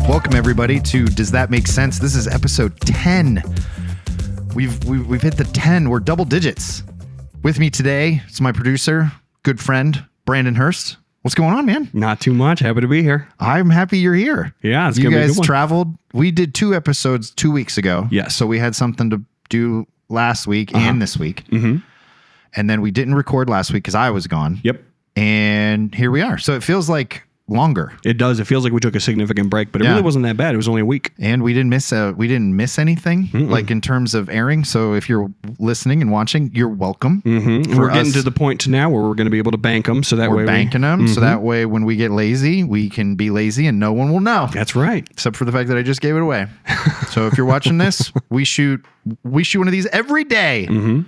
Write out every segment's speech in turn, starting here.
Welcome everybody to Does That Make Sense? This is episode 10. We've hit the 10. We're double digits. With me today is my producer, good friend, Brandon Hurst. What's going on, man? Not too much. Happy to be here. I'm happy you're here. Yeah, it's you gonna be a guys good one. traveled. We did 2 episodes 2 weeks ago. Yes. So we had something to do last week and this week. Mm-hmm. And then we didn't record last week because I was gone. Yep. And here we are. So it feels like longer. It does. It feels like we took a significant break, but it really wasn't that bad. It was only a week. And we didn't miss anything like in terms of airing. So if you're listening and watching, you're welcome. Mm-hmm. We're getting to the point now where we're going to be able to bank them. So that we're way banking them. So that way when we get lazy, we can be lazy and no one will know. That's right. Except for the fact that I just gave it away. So if you're watching this, we shoot one of these every day. Mm-hmm.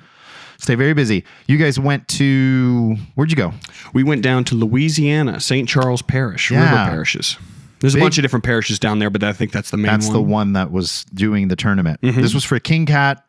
Stay very busy. You guys went to, where'd you go? We went down to Louisiana, St. Charles Parish, river parishes. There's a bunch of different parishes down there, but I think that's the main one. That's the one that was doing the tournament. This was for King Cat.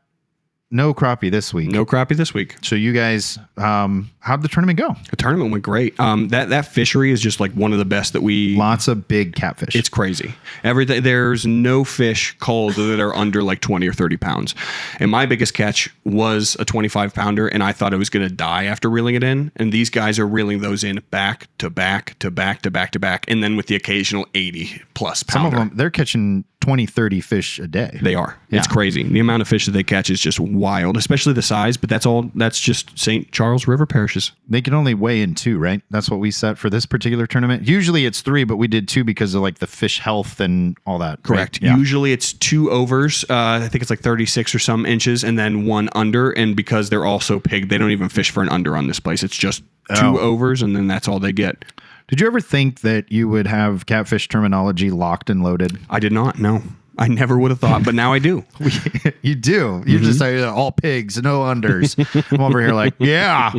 No crappie this week. No crappie this week. So you guys, how'd the tournament go? The tournament went great. That fishery is just like one of the best that we... Lots of big catfish. It's crazy. Everything. There's no fish called that are under like 20 or 30 pounds. And my biggest catch was a 25 pounder, and I thought it was going to die after reeling it in. And these guys are reeling those in back to back to back to back to back, and then with the occasional 80 plus pounder. Some of them, they're catching 20, 30 fish a day. They are. Yeah. It's crazy. The amount of fish that they catch is just wild, especially the size, but that's just St. Charles River parishes. They can only weigh in 2, right? That's what we set for this particular tournament. Usually it's 3, but we did 2 because of like the fish health and all that. Correct. Right? Yeah. Usually it's 2 overs. I think it's like 36 or some inches, and then 1 under. And because they're all so big, they don't even fish for an under on this place. It's just 2 overs, and then that's all they get. Did you ever think that you would have catfish terminology locked and loaded? I did not. No. I never would have thought, but now I do. You do. You just say all pigs, no unders. I'm over here like, yeah,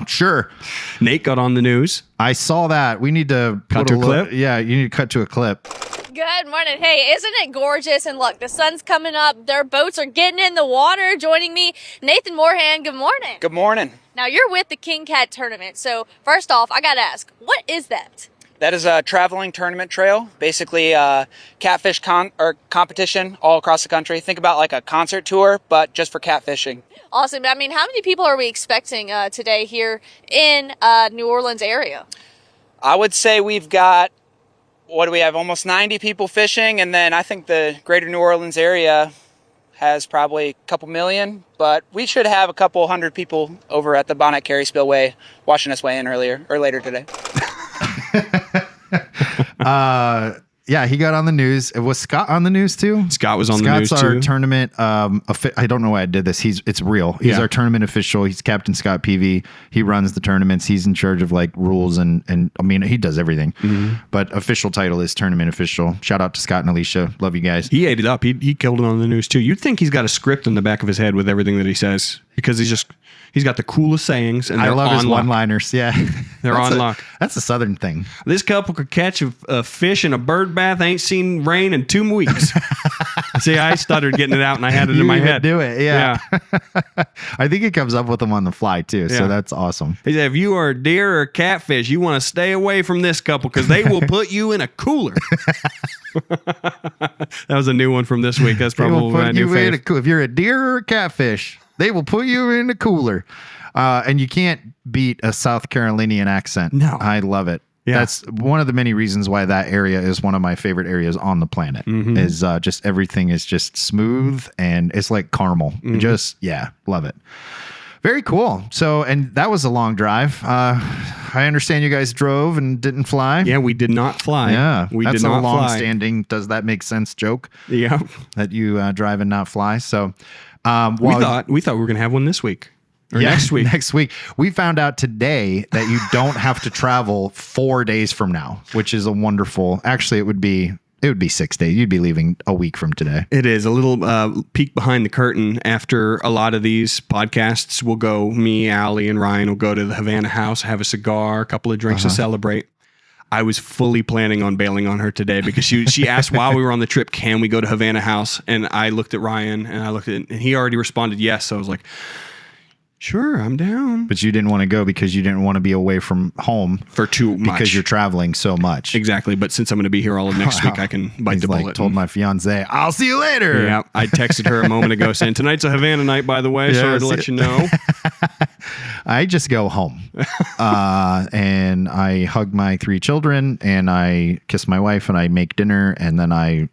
sure. Nate got on the news. I saw that. We need to cut to a clip. Yeah, you need to cut to a clip. Good morning. Hey, isn't it gorgeous? And look, the sun's coming up. Their boats are getting in the water. Joining me, Nathan Moorhan. Good morning. Good morning. Now, you're with the King Cat tournament. So first off, I got to ask, what is that? That is a traveling tournament trail, basically catfish competition all across the country. Think about like a concert tour, but just for catfishing. Awesome. I mean, how many people are we expecting today here in New Orleans area? I would say we've got, what do we have, almost 90 people fishing, and then I think the greater New Orleans area has probably a couple million, but we should have a couple hundred people over at the Bonnet Carry Spillway watching us weigh in later today. Yeah, he got on the news. Was Scott on the news too? Scott was on the news too. Scott's our tournament. I don't know why I did this. It's real. He's our tournament official. He's Captain Scott PV. He runs the tournaments. He's in charge of like rules and I mean he does everything. But official title is tournament official. Shout out to Scott and Alicia. Love you guys. He ate it up. He killed it on the news too. You'd think he's got a script in the back of his head with everything that he says because he's got the coolest sayings, and I love his lock. one-liners. Yeah, they're on lock. That's a Southern thing. This couple could catch a fish in a bird bath. Ain't seen rain in 2 weeks. See, I stuttered getting it out, and I had it in my head. Do it, yeah. I think he comes up with them on the fly too, so that's awesome. He said, if you are a deer or a catfish, you want to stay away from this couple because they will put you in a cooler. That was a new one from this week. That's probably my new favorite. If you're a deer or a catfish, they will put you in a cooler. And you can't beat a South Carolinian accent. No. I love it. Yeah. That's one of the many reasons why that area is one of my favorite areas on the planet. Is just everything is just smooth and it's like caramel. Love it. Very cool. So, and that was a long drive. I understand you guys drove and didn't fly. Yeah, we did not fly. Yeah, that's a not long-standing. Does that make sense? Joke. Yeah, that you drive and not fly. So, we thought we were going to have one this week. Or next week. Next week. We found out today that you don't have to travel 4 days from now, which is a wonderful. Actually, it would be 6 days. You'd be leaving a week from today. It is a little peek behind the curtain. After a lot of these podcasts, we'll go, me, Allie, and Ryan will go to the Havana House, have a cigar, a couple of drinks to celebrate. I was fully planning on bailing on her today because she asked while we were on the trip, can we go to Havana House? And I looked at Ryan and I looked at it, and he already responded yes. So I was like, sure, I'm down. But you didn't want to go because you didn't want to be away from home For too much. because you're traveling so much. Exactly. But since I'm going to be here all of next week, I can bite He's the like, bullet. told my fiance, I'll see you later. Yeah, I texted her a moment ago saying, tonight's a Havana night, by the way. Yeah, Sorry to let you know. I just go home and I hug my 3 children and I kiss my wife and I make dinner and then I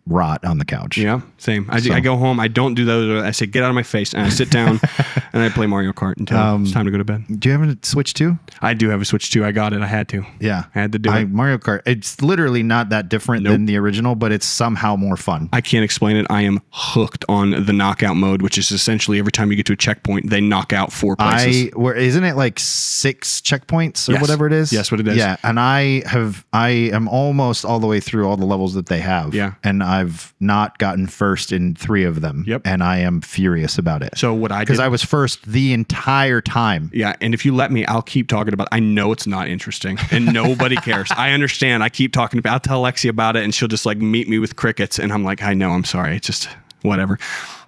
rot on the couch. Yeah, same. I go home. I don't do those. I say, get out of my face. And I sit down and I play Mario Kart until it's time to go to bed. Do you have a Switch 2? I do have a Switch 2. I got it. I had to. Yeah. I had to do it. Mario Kart, it's literally not that different than the original, but it's somehow more fun. I can't explain it. I am hooked on the knockout mode, which is essentially every time you get to a checkpoint, they knock out 4 places. Isn't it like 6 checkpoints or Yes. whatever it is? Yes, what it is. Yeah, and I am almost all the way through all the levels that they have. Yeah. And I've not gotten first in 3 of them. Yep. And I am furious about it. So what I did, because I was first the entire time. yeah, and if you let me, I'll keep talking about it. I know it's not interesting and nobody cares. I understand. I keep talking about I'll tell Lexi about it and she'll just like meet me with crickets and I'm like, I know, I'm sorry. It's just whatever.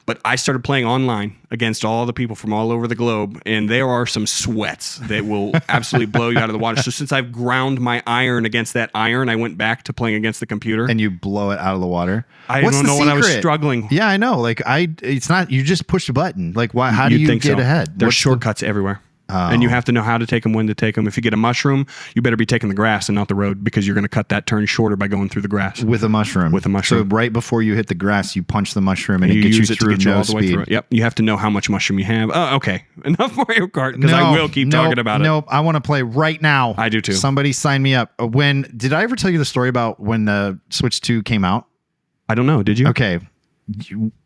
But I started playing online against all the people from all over the globe, and there are some sweats that will absolutely blow you out of the water. So since I've ground my iron against that iron, I went back to playing against the computer. And you blow it out of the water. I What's don't the know what I was secret? struggling. Yeah, I know. Like it's not. You just push a button. Like why? How do You'd you think get so. ahead? There's What's shortcuts everywhere. And you have to know how to take them, when to take them. If you get a mushroom, you better be taking the grass and not the road because you're going to cut that turn shorter by going through the grass. with a mushroom? With a mushroom. So right before you hit the grass, you punch the mushroom and it gets you use it to through get you no all the way speed. through it. Yep. You have to know how much mushroom you have. Oh, okay. Enough Mario Kart because I will keep talking about it. Nope. I want to play right now. I do too. Somebody sign me up. Did I ever tell you the story about when the Switch 2 came out? I don't know. Did you? Okay.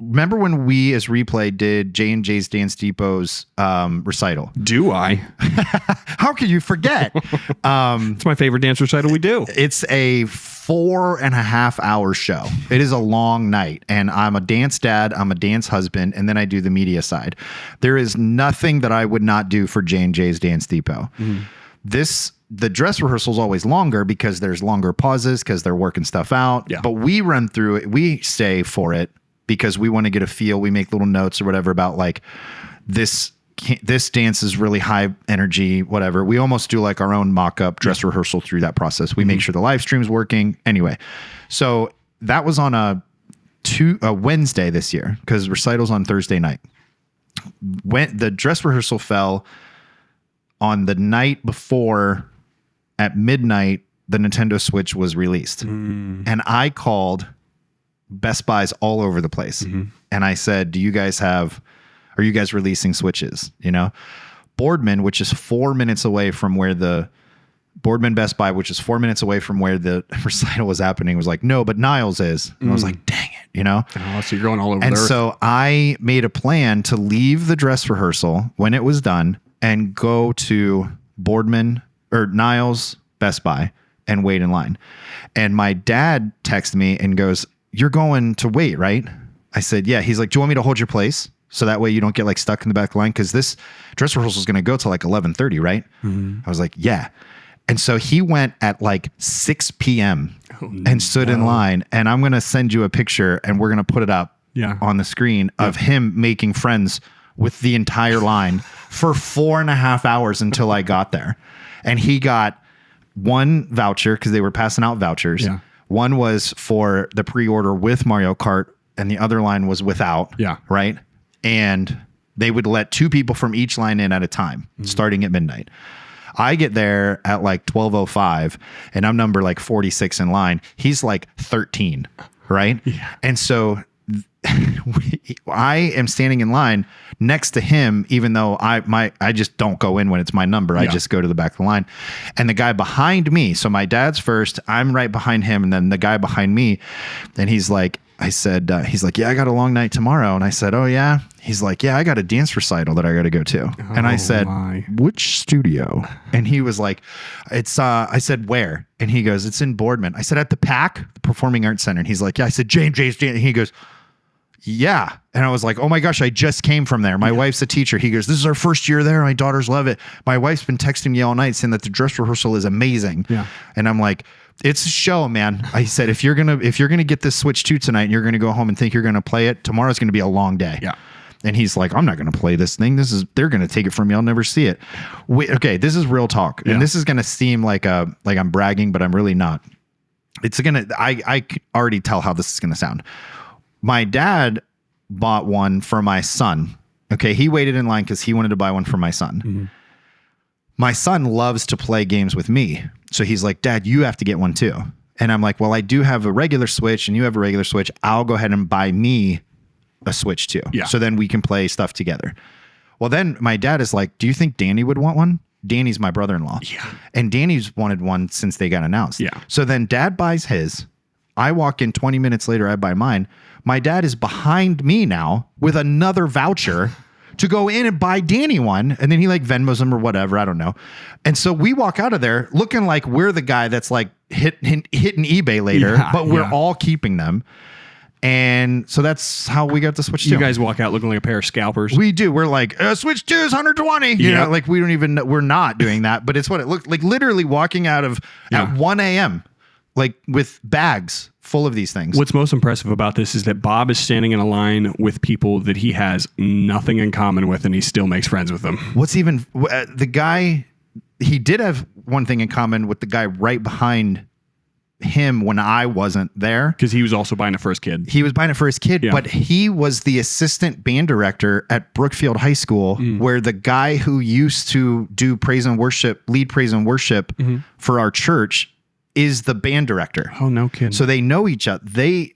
Remember when we as Replay did J&J's Dance Depot's recital? Do I? How could you forget? It's my favorite dance recital we do. It's a 4.5 hour show. It is a long night, and I'm a dance dad, I'm a dance husband, and then I do the media side. There is nothing that I would not do for J&J's Dance Depot. The dress rehearsal is always longer because there's longer pauses because they're working stuff out. Yeah. But we run through it. We stay for it because we want to get a feel. We make little notes or whatever about like this dance is really high energy, whatever. We almost do like our own mock-up dress rehearsal through that process. We make sure the live stream's working. Anyway, so that was on a Wednesday this year because recital's on Thursday night. When the dress rehearsal fell on the night before at midnight, the Nintendo Switch was released. And I called Best Buys all over the place. And I said, are you guys releasing Switches? You know, Boardman, which is 4 minutes away from where Boardman Best Buy, which is 4 minutes away from where the recital was happening, was like, no, but Niles is. And I was like, dang it, you know? Oh, so you're going all over And the earth. so I made a plan to leave the dress rehearsal when it was done and go to Boardman or Niles Best Buy and wait in line. And my dad texted me and goes, you're going to wait, right? I said, yeah. He's like, do you want me to hold your place? So that way you don't get like stuck in the back line? Because this dress rehearsal is going to go till like 11:30, right? I was like, yeah. And so he went at like 6 p.m. and stood in line. And I'm going to send you a picture and we're going to put it up on the screen of him making friends with the entire line for 4.5 hours until I got there. And he got one voucher because they were passing out vouchers. Yeah. One was for the pre-order with Mario Kart and the other line was without. Yeah. Right. And they would let 2 people from each line in at a time, starting at midnight. I get there at like 12:05 and I'm number like 46 in line. He's like 13. Right. Yeah. And so I am standing in line next to him, even though I just don't go in when it's my number. I just go to the back of the line. And the guy behind me, so my dad's first, I'm right behind him, and then the guy behind me, and he's like, he's like, yeah, I got a long night tomorrow. And I said, oh yeah? He's like, yeah, I got a dance recital that I got to go to. And I said, which studio? And he was like, I said, where? And he goes, it's in Boardman. I said, at the PAC, the Performing Arts Center. And he's like, yeah. I said, J&J's dance. And he goes, yeah. And I was like, oh my gosh, I just came from there. My wife's a teacher. He goes, this is our first year there. My daughters love it. My wife's been texting me all night saying that the dress rehearsal is amazing. Yeah. And I'm like, it's a show, man. I said, if you're gonna get this Switch 2 tonight and you're gonna go home and think you're gonna play it, tomorrow's gonna be a long day. Yeah. And he's like, I'm not gonna play this thing. They're gonna take it from me. I'll never see it. Okay, this is real talk. Yeah. And this is gonna seem like I'm bragging, but I'm really not. I already tell how this is gonna sound. My dad bought one for my son. Okay, he waited in line because he wanted to buy one for my son. Mm-hmm. My son loves to play games with me. So he's like, Dad, you have to get one too. And I'm like, well, I do have a regular Switch and you have a regular Switch. I'll go ahead and buy me a Switch too. Yeah. So then we can play stuff together. Well, then my dad is like, do you think Danny would want one? Danny's my brother-in-law. Yeah. And Danny's wanted one since they got announced. Yeah. So then Dad buys his. I walk in 20 minutes later, I buy mine. My dad is behind me now with another voucher to go in and buy Danny one. And then he like Venmos him or whatever. I don't know. And so we walk out of there looking like we're the guy that's like hitting eBay later, but we're all keeping them. And so that's how we got the Switch 2. You guys walk out looking like a pair of scalpers. We do. We're like, Switch 2 is 120. You know, like we don't even know. We're not doing that, but it's what it looked like, literally walking out of at 1 a.m. like with bags full of these things. What's most impressive about this is that Bob is standing in a line with people that he has nothing in common with, and he still makes friends with them. What's even the guy, he did have one thing in common with the guy right behind him when I wasn't there. Because he was also buying it for his kid. He was buying it for his kid, but he was the assistant band director at Brookfield High School, where the guy who used to do praise and worship, lead praise and worship for our church is the band director. Oh, no kidding. So they know each other.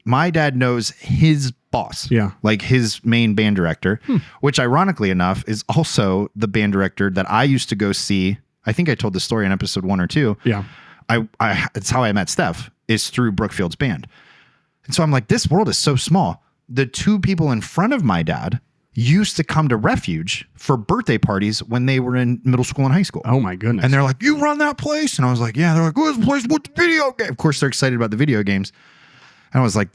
My dad knows his boss. Yeah. Like his main band director, which ironically enough is also the band director that I used to go see. I think I told the story in episode 1 or 2. Yeah. It's how I met Steph, is through Brookfield's band. And so I'm like, this world is so small. The two people in front of my dad used to come to Refuge for birthday parties when they were in middle school and high school. Oh my goodness. And they're like, you run that place? And I was like, yeah. They're like, what's the place with the video game? Of course, they're excited about the video games. And I was like,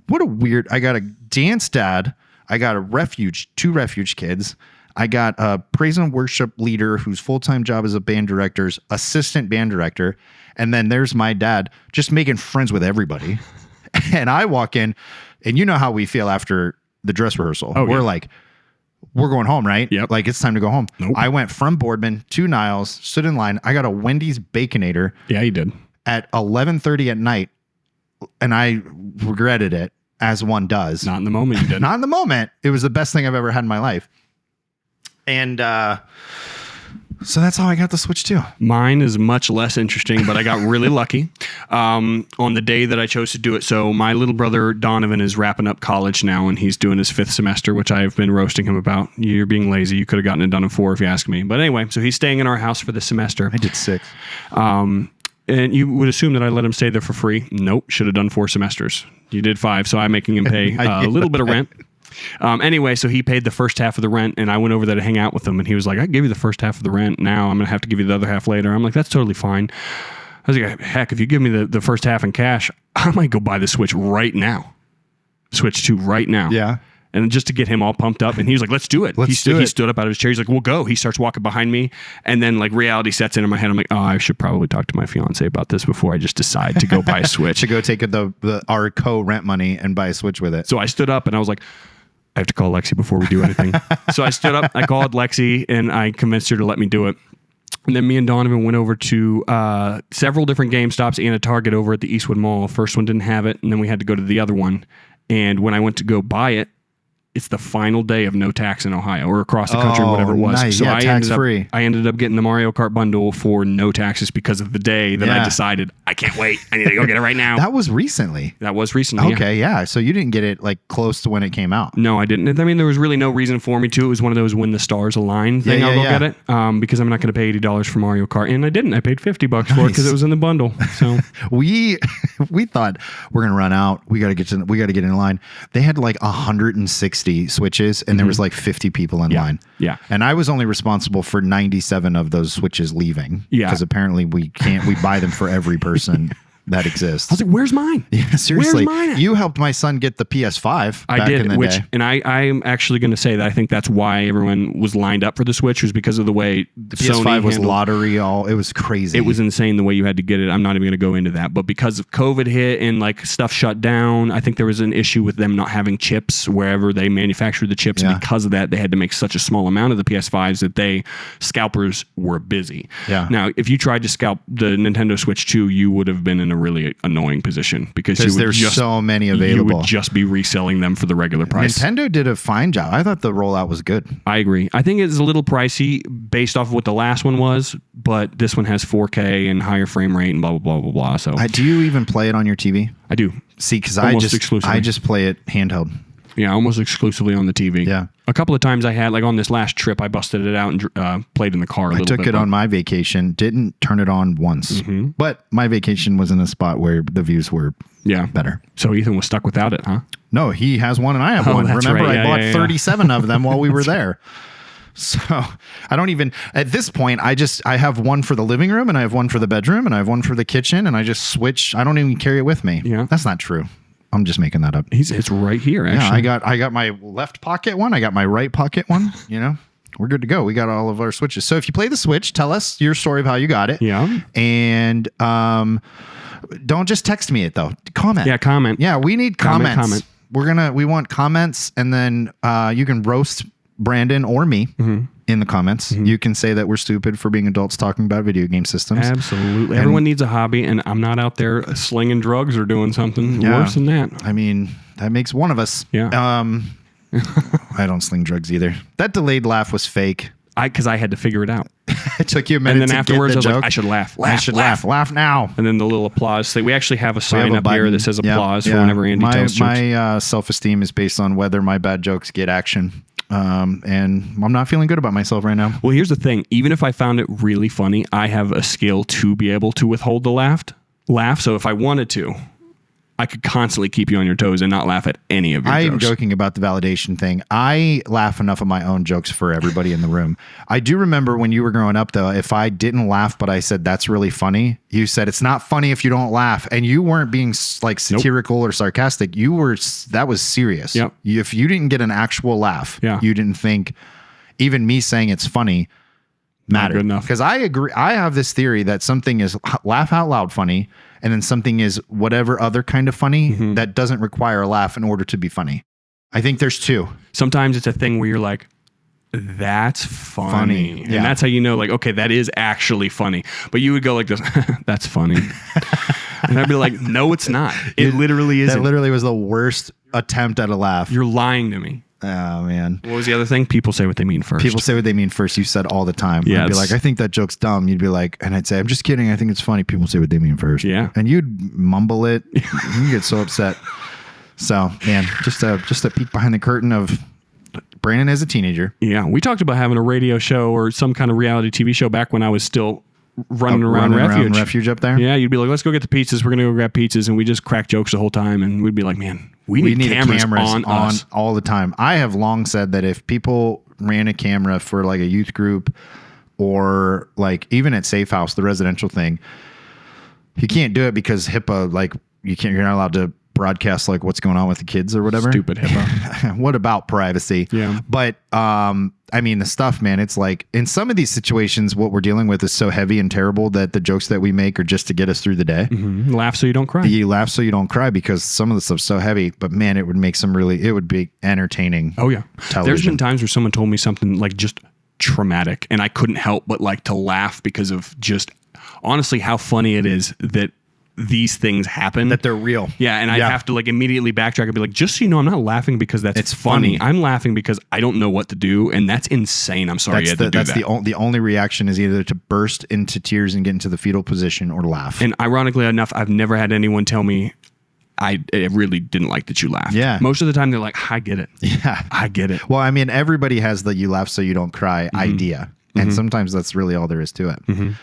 what a weird, I got a dance dad. I got two Refuge kids. I got a praise and worship leader whose full-time job is a band director's assistant band director. And then there's my dad just making friends with everybody. And I walk in, and you know how we feel after the dress rehearsal. We're like, we're going home, right? Yep. Like, it's time to go home. Nope. I went from Boardman to Niles, stood in line. I got a Wendy's Baconator. Yeah, you did. At 11:30 at night, and I regretted it, as one does. Not in the moment you did. Not in the moment. It was the best thing I've ever had in my life. And so that's how I got the Switch 2. Mine is much less interesting, but I got really lucky on the day that I chose to do it. So my little brother Donovan is wrapping up college now, and he's doing his 5th semester, which I've been roasting him about. You're being lazy. You could have gotten it done in 4 if you ask me. But anyway, so he's staying in our house for the semester. I did 6. And you would assume that I let him stay there for free. Nope. Should have done 4 semesters. You did 5, so I'm making him pay a little bit of rent. Anyway, so he paid the first half of the rent, and I went over there to hang out with him, and he was like, I give you the first half of the rent now. I'm going to have to give you the other half later. I'm like, that's totally fine. I was like, heck, if you give me the first half in cash, I might go buy the Switch right now. Switch 2 right now. Yeah. And just to get him all pumped up. And he was like, let's do it. He stood up out of his chair. He's like, we'll go. He starts walking behind me. And then like reality sets in my head. I'm like, oh, I should probably talk to my fiance about this before I just decide to go buy a Switch. To go take our co-rent money and buy a Switch with it. So I stood up and I was like, I have to call Lexi before we do anything. So I stood up, I called Lexi, and I convinced her to let me do it. And then me and Donovan went over to several different GameStops and a Target over at the Eastwood Mall. First one didn't have it, and then we had to go to the other one. And when I went to go buy it, it's the final day of no tax in Ohio or across the country, whatever it was. Nice. So yeah, tax-free. I ended up getting the Mario Kart bundle for no taxes because of the day that I decided, I can't wait. I need to go get it right now. That was recently. Okay, yeah. So you didn't get it like close to when it came out. No, I didn't. I mean, there was really no reason for me to. It was one of those when the stars align thing. I'll go get it because I'm not going to pay $80 for Mario Kart. And I didn't. I paid $50 for it because it was in the bundle. So we thought we're going to run out. We got to get in line. They had like 160 Switches. And there was like 50 people in line. Yeah. And I was only responsible for 97 of those Switches leaving. Yeah. Because apparently we buy them for every person. that exists. I was like, where's mine? Yeah, seriously. Where's mine at? You helped my son get the PS5. I back in did, the which, day. and I'm actually going to say that I think that's why everyone was lined up for the Switch, was because of the way The PS5 was handled- lottery. It was crazy. It was insane the way you had to get it. I'm not even going to go into that, but because of COVID hit and like stuff shut down, I think there was an issue with them not having chips wherever they manufactured the chips. Yeah. And because of that, they had to make such a small amount of the PS5s that scalpers were busy. Yeah. Now, if you tried to scalp the Nintendo Switch 2, you would have been in a really annoying position because there's so many You available. would just be reselling them for the regular price. Nintendo did a fine job. I thought the rollout was good. I agree. I think it's a little pricey based off of what the last one was, but this one has 4K and higher frame rate and blah, blah, blah, blah, blah. So Do you even play it on your TV? I do. See, because Almost exclusively. I just play it handheld. Yeah, almost exclusively on the TV. Yeah. A couple of times I had, like on this last trip, I busted it out and played in the car a I little took bit. it on my vacation. Didn't turn it on once, but my vacation was in a spot where the views were Yeah. better. So Ethan was stuck without it, huh? No, he has one and I have Oh, one. that's Remember, right. I Yeah, bought yeah, yeah. 37 of them while we were there. So I don't even, at this point, I have one for the living room and I have one for the bedroom and I have one for the kitchen and I just switch. I don't even carry it with me. Yeah. That's not true. I'm just making that up. It's right here, actually. Yeah, I got my left pocket one. I got my right pocket one. We're good to go. We got all of our switches. So if you play the Switch, tell us your story of how you got it. Yeah. And don't just text me it though. Comment. Yeah, comment. Yeah, we need comments. Comment. We want comments, and then you can roast Brandon or me in the comments. You can say that we're stupid for being adults talking about video game systems. Absolutely. Everyone needs a hobby, and I'm not out there slinging drugs or doing something worse than that. I mean, that makes one of us. Yeah. I don't sling drugs either. That delayed laugh was fake. Because I had to figure it out. It took you a minute And then to afterwards, get I was the joke. like, I should laugh. I should laugh now. And then the little applause thing. We actually have a sign a up here button. that says Yep, applause for yeah. whenever Andy tells jokes. My self-esteem is based on whether my bad jokes get action. And I'm not feeling good about myself right now. Well, here's the thing. Even if I found it really funny, I have a skill to be able to withhold the laugh. So if I wanted to, I could constantly keep you on your toes and not laugh at any of your I am jokes. joking about the validation thing. I laugh enough at my own jokes for everybody in the room. I do remember when you were growing up, though, if I didn't laugh, but I said, that's really funny, you said, it's not funny if you don't laugh. And you weren't being like satirical or sarcastic. That was serious. Yep. If you didn't get an actual laugh, Yeah. you didn't think even me saying it's funny mattered. good enough. Because I agree. I have this theory that something is laugh out loud funny, and then something is whatever other kind of funny that doesn't require a laugh in order to be funny. I think there's two. Sometimes it's a thing where you're like, that's funny. Yeah. And that's how you know, like, okay, that is actually funny. But you would go like this, that's funny. And I'd be like, no, it's not. It literally isn't. That literally was the worst attempt at a laugh. You're lying to me. Oh, man. What was the other thing? People say what they mean first. People say what they mean first. You said all the time. Yeah, I'd be like, I think that joke's dumb. You'd be like, and I'd say, I'm just kidding. I think it's funny. People say what they mean first. Yeah. And you'd mumble it. You get so upset. So, man, just a peek behind the curtain of Brandon as a teenager. Yeah, we talked about having a radio show or some kind of reality TV show back when I was still running around Refuge. up there. Yeah, you'd be like, let's go get the pizzas. We're going to go grab pizzas. And we just crack jokes the whole time. And we'd be like, man, we need cameras on us. all the time. I have long said that if people ran a camera for like a youth group or like even at Safe House, the residential thing, you can't do it because HIPAA, like you're not allowed to broadcast like what's going on with the kids or whatever. Stupid HIPAA. What about privacy? Yeah. But I mean, the stuff, man, it's like in some of these situations, what we're dealing with is so heavy and terrible that the jokes that we make are just to get us through the day. Mm-hmm. Laugh so you don't cry. You laugh so you don't cry because some of the stuff's so heavy, but man, it would make it would be entertaining. Oh, yeah. Television. There's been times where someone told me something like just traumatic and I couldn't help but like to laugh because of just honestly how funny it is that these things happen. That they're real. Yeah, and I have to like immediately backtrack and be like, just so you know, I'm not laughing because it's funny. I'm laughing because I don't know what to do, and that's insane. I'm sorry you had to do that. That's the only reaction is either to burst into tears and get into the fetal position or laugh. And ironically enough, I've never had anyone tell me I really didn't like that you laughed. Yeah. Most of the time they're like, I get it. Yeah. I get it. Well, I mean, everybody has the you laugh so you don't cry idea. And sometimes that's really all there is to it.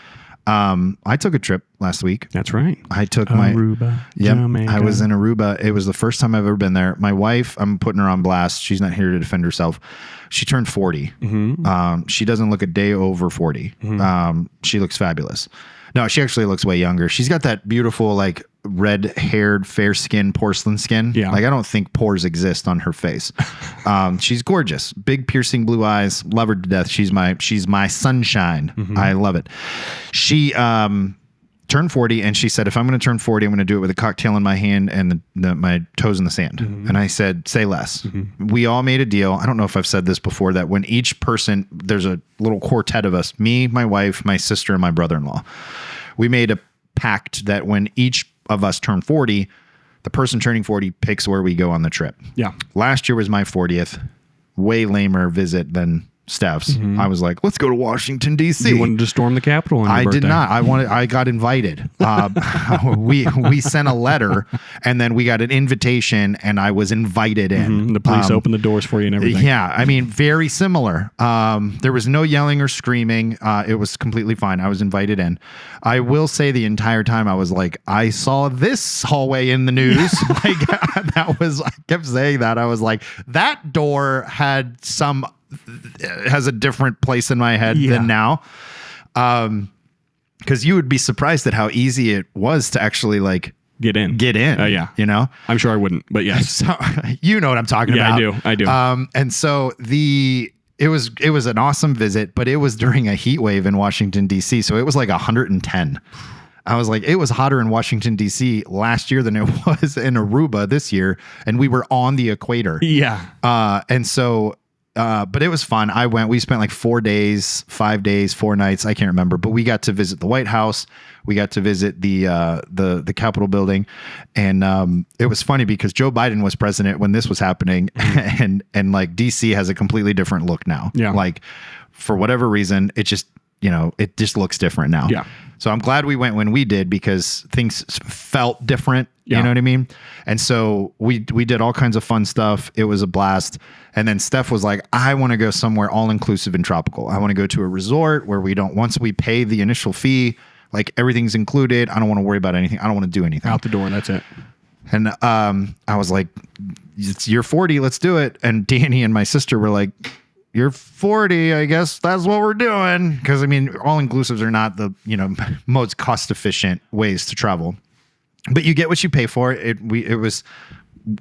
I took a trip last week. That's right. I took Aruba, Jamaica. I was in Aruba. It was the first time I've ever been there. My wife, I'm putting her on blast. She's not here to defend herself. She turned 40. She doesn't look a day over 40. She looks fabulous. No, she actually looks way younger. She's got that beautiful, like red-haired, fair-skinned, porcelain skin. Yeah. Like, I don't think pores exist on her face. She's gorgeous. Big piercing blue eyes. Love her to death. She's my sunshine. I love it. She turned 40, and she said, if I'm going to turn 40, I'm going to do it with a cocktail in my hand and my toes in the sand. And I said, say less. We all made a deal. I don't know if I've said this before, that when each person, there's a little quartet of us, me, my wife, my sister, and my brother-in-law. We made a pact that when each of us turned 40, the person turning 40 picks where we go on the trip. Yeah. Last year was my 40th. Way lamer visit than Steph's. I was like, let's go to Washington, D.C. You wanted to storm the Capitol on your I birthday. did not. I got invited. We sent a letter, and then we got an invitation, and I was invited in. The police opened the doors for you and everything. Yeah, I mean, very similar. There was no yelling or screaming. It was completely fine. I was invited in. I will say the entire time I was like, I saw this hallway in the news. Like I kept saying that. I was like, that door has a different place in my head than now. Because you would be surprised at how easy it was to actually like Get in. Yeah. You know? I'm sure I wouldn't, but yes. So you know what I'm talking about. I do. And so it was an awesome visit, but it was during a heat wave in Washington, D.C. So it was like 110. I was like, it was hotter in Washington, D.C. last year than it was in Aruba this year. And we were on the equator. Yeah. And so, but it was fun. We spent like 4 days, 5 days, 4 nights. I can't remember, but we got to visit the White House. We got to visit the Capitol building. And it was funny because Joe Biden was president when this was happening. And like DC has a completely different look now. Yeah. Like for whatever reason, it just looks different now. Yeah. So I'm glad we went when we did because things felt different. Yeah. You know what I mean? And so we did all kinds of fun stuff. It was a blast. And then Steph was like, I want to go somewhere all inclusive and tropical. I want to go to a resort where once we pay the initial fee, like everything's included. I don't want to worry about anything. I don't want to do anything. Out the door. That's it. And I was like, you're 40. Let's do it. And Danny and my sister were like, you're 40. I guess that's what we're doing. Because I mean, all inclusives are not the most cost efficient ways to travel. But you get what you pay for. It was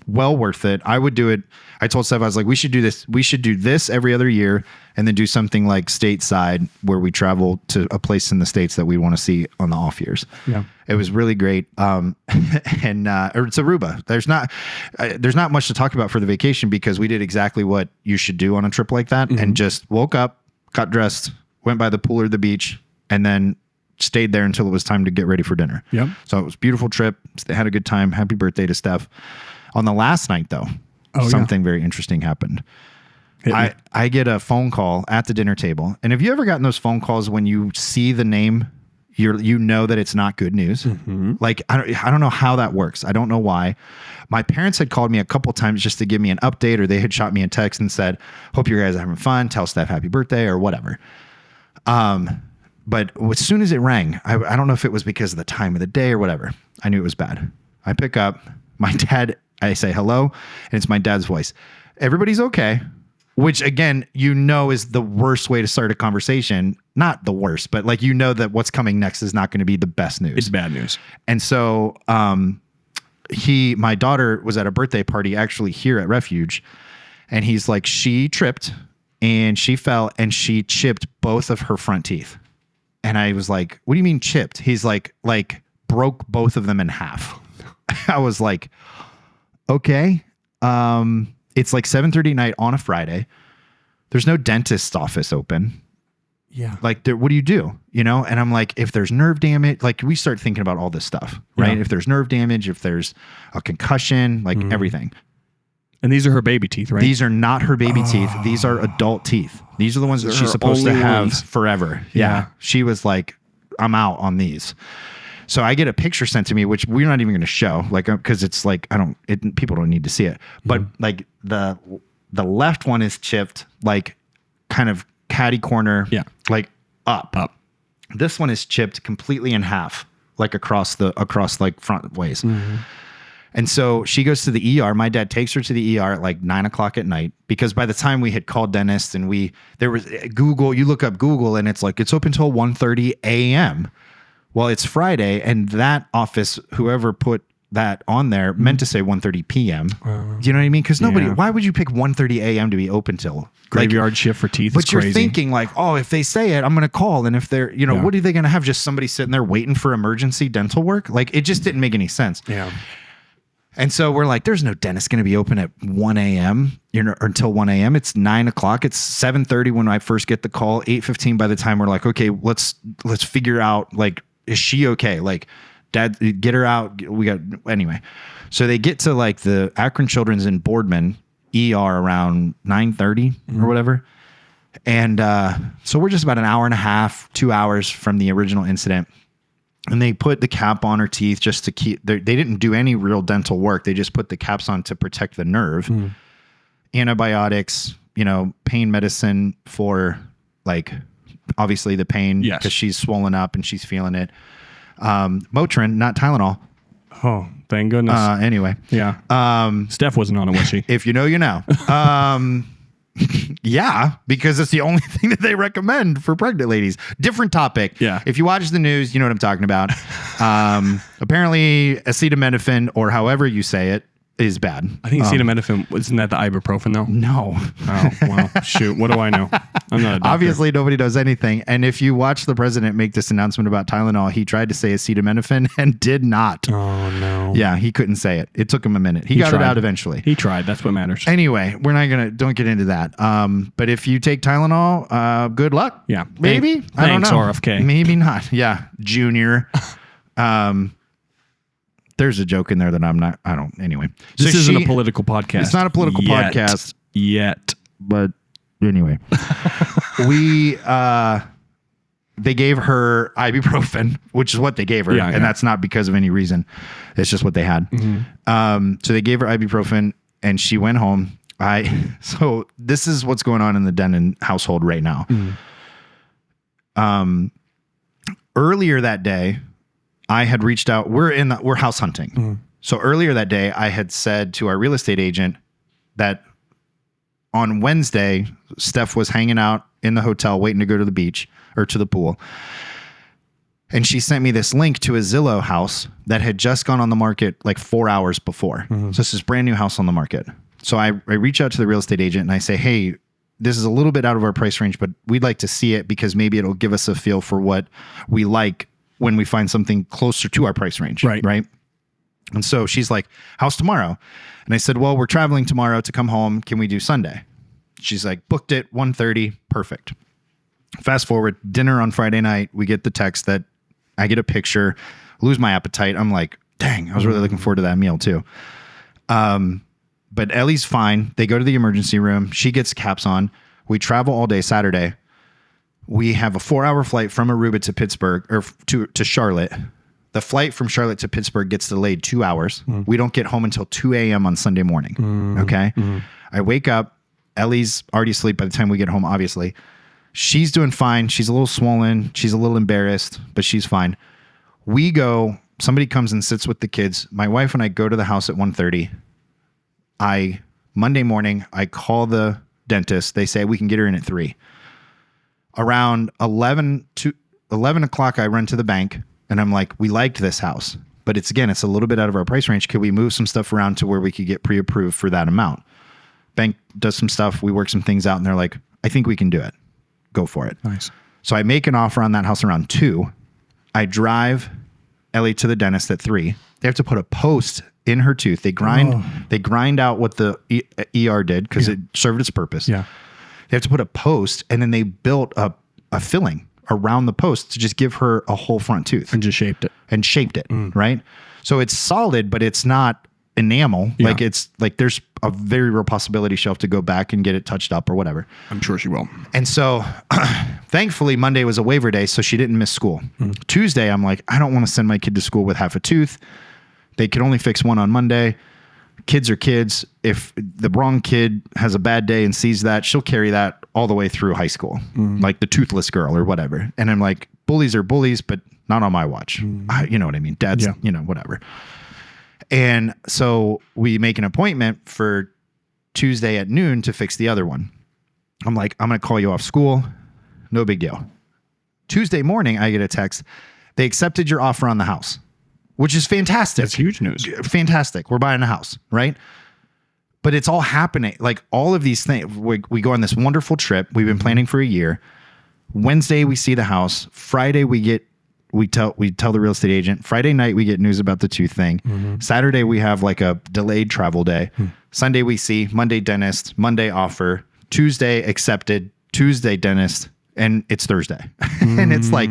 well worth it. I would do it. I told Steph, I was like, we should do this. We should do this every other year and then do something like stateside where we travel to a place in the States that we want to see on the off years. Yeah. It was really great. Or it's Aruba. There's not much to talk about for the vacation because we did exactly what you should do on a trip like that and just woke up, got dressed, went by the pool or the beach, and then stayed there until it was time to get ready for dinner. Yep. So it was a beautiful trip. They had a good time. Happy birthday to Steph. On the last night, though, something very interesting happened. I get a phone call at the dinner table. And have you ever gotten those phone calls when you see the name, you know that it's not good news? Like, I don't know how that works. I don't know why. My parents had called me a couple times just to give me an update, or they had shot me a text and said, hope you guys are having fun. Tell Steph happy birthday or whatever. But as soon as it rang, I don't know if it was because of the time of the day or whatever. I knew it was bad. I pick up my dad. I say hello, and it's my dad's voice. Everybody's okay, which again, is the worst way to start a conversation. Not the worst, but like, that what's coming next is not going to be the best news. It's bad news. And so my daughter was at a birthday party actually here at Refuge, and he's like, she tripped and she fell and she chipped both of her front teeth. And I was like, what do you mean chipped? He's like broke both of them in half. I was like, okay. It's like 7:30 at night on a Friday. There's no dentist's office open. Yeah. Like, what do you do? And I'm like, if there's nerve damage, like we start thinking about all this stuff, right? If there's nerve damage, if there's a concussion, like everything. And these are her baby teeth, right? These are not her baby teeth. These are adult teeth. Ththese are the ones that she's supposed to have forever. Yeah. She was like, I'm out on these. So I get a picture sent to me, which we're not even going to show, like, because it's like, people don't need to see it. But like the left one is chipped, like kind of catty corner, like up. This one is chipped completely in half, like across like front ways. And so she goes to the ER. My dad takes her to the ER at like 9:00 at night, because by the time we had called dentists and there was Google, you look up Google and it's like, it's open till 1:30 a.m. Well, it's Friday, and that office, whoever put that on there, meant to say 1:30 p.m. Do you know what I mean? Because nobody. Yeah. Why would you pick 1:30 a.m. to be open till Graveyard shift for teeth. But is you're crazy. thinking like, oh, if they say it, I'm going to call. And if they're, what are they going to have? Just somebody sitting there waiting for emergency dental work? Like, it just didn't make any sense. Yeah. And so we're like, there's no dentist going to be open at 1 a.m. Or until 1 a.m. It's 9 o'clock. It's 7:30 when I first get the call. 8:15 by the time we're like, okay, let's figure out, like, is she okay? Like, Dad, get her out. Anyway. So they get to like the Akron Children's in Boardman ER around 9:30 or whatever. And so we're just about an hour and a half, 2 hours from the original incident. And they put the cap on her teeth just to keep, they didn't do any real dental work. They just put the caps on to protect the nerve. Antibiotics, pain medicine for, like, obviously the pain, Yes. because she's swollen up and she's feeling it. Motrin, not Tylenol. Oh, thank goodness. Anyway. Yeah. Steph wasn't on it, was she? If you know, you know. Yeah, because it's the only thing that they recommend for pregnant ladies. Different topic. Yeah. If you watch the news, you know what I'm talking about. Apparently, acetaminophen, or however you say it, is bad. I think acetaminophen, isn't that the ibuprofen though? No. Oh, well, shoot. What do I know? I'm not a doctor. Obviously, nobody knows anything. And if you watch the president make this announcement about Tylenol, he tried to say acetaminophen and did not. Oh, no. Yeah, he couldn't say it. It took him a minute. He got tried. it out eventually. He tried. That's what matters. Anyway, don't get into that. But if you take Tylenol, good luck. Yeah. Maybe. I don't know. Thanks, RFK. Maybe not. Yeah. Junior. There's a joke in there that anyway. This isn't a political podcast. It's not a political podcast. Yet. But anyway, they gave her ibuprofen, which is what they gave her. Yeah, and that's not because of any reason. It's just what they had. So they gave her ibuprofen and she went home. So this is what's going on in the Denon household right now. Earlier that day, I had reached out. We're house hunting. So earlier that day, I had said to our real estate agent that on Wednesday, Steph was hanging out in the hotel waiting to go to the beach or to the pool. And she sent me this link to a Zillow house that had just gone on the market like 4 hours before. So this is brand new house on the market. So I reach out to the real estate agent and I say, hey, this is a little bit out of our price range, but we'd like to see it because maybe it'll give us a feel for what we like when we find something closer to our price range. Right. And so she's like, how's tomorrow? And I said, well, we're traveling tomorrow to come home. Can we do Sunday? She's like, booked it 1:30. Perfect. Fast forward, dinner on Friday night. We get the text that I get a picture, lose my appetite. I'm like, dang, I was really looking forward to that meal too. But Ellie's fine. They go to the emergency room. She gets caps on. We travel all day Saturday. We have a 4-hour flight from Aruba to Pittsburgh or to Charlotte. The flight from Charlotte to Pittsburgh gets delayed 2 hours. We don't get home until 2 a.m. on Sunday morning. Okay. I wake up. Ellie's already asleep by the time we get home, obviously. She's doing fine. She's a little swollen. She's a little embarrassed, but she's fine. We go, somebody comes and sits with the kids. My wife and I go to the house at 1:30. Monday morning, I call the dentist. They say we can get her in at 3. Around 11 o'clock, I run to the bank and I'm like, we liked this house, but it's a little bit out of our price range. Could we move some stuff around to where we could get pre-approved for that amount? Bank does some stuff. We work some things out and they're like, I think we can do it. Go for it. Nice. So I make an offer on that house around 2. I drive Ellie to the dentist at 3. They have to put a post in her tooth. They grind out what the ER did because it served its purpose. Yeah. They have to put a post and then they built a filling around the post to just give her a whole front tooth. And just shaped it. Right? So it's solid, but it's not enamel. Yeah. Like it's like there's a very real possibility she'll have to go back and get it touched up or whatever. I'm sure she will. And so thankfully Monday was a waiver day, so she didn't miss school. Tuesday, I'm like, I don't want to send my kid to school with half a tooth. They could only fix one on Monday. Kids are kids. If the wrong kid has a bad day and sees that, she'll carry that all the way through high school, like the toothless girl or whatever. And I'm like, bullies are bullies, but not on my watch. You know what I mean? Dad's, whatever. And so we make an appointment for Tuesday at noon to fix the other one. I'm like, I'm going to call you off school. No big deal. Tuesday morning, I get a text. They accepted your offer on the house, which is fantastic. That's huge news. Fantastic. We're buying a house, right? But it's all happening. Like all of these things, we go on this wonderful trip. We've been planning for a year. Wednesday, we see the house. Friday, we tell the real estate agent. Friday night, we get news about the tooth thing. Saturday, we have like a delayed travel day. Sunday, we see. Monday, dentist. Monday, offer. Tuesday, accepted. Tuesday, dentist. And it's Thursday. And it's like,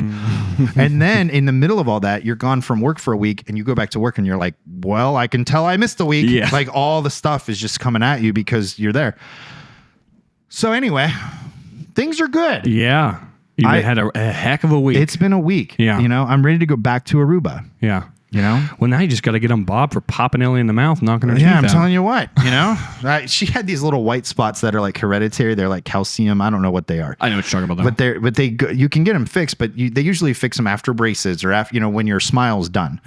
and then in the middle of all that, you're gone from work for a week and you go back to work and you're like, well, I can tell I missed a week. Yeah. Like all the stuff is just coming at you because you're there. So anyway, things are good. Yeah. You had a heck of a week. It's been a week. Yeah. You know, I'm ready to go back to Aruba. Yeah. You know? Well, now you just got to get on Bob for popping Ellie in the mouth, knocking her teeth Yeah, I'm out. telling you what, you know? She had these little white spots that are like hereditary. They're like calcium. I don't know what they are. I know what you're talking about, though. But you can get them fixed, but they usually fix them after braces or after, when your smile's done.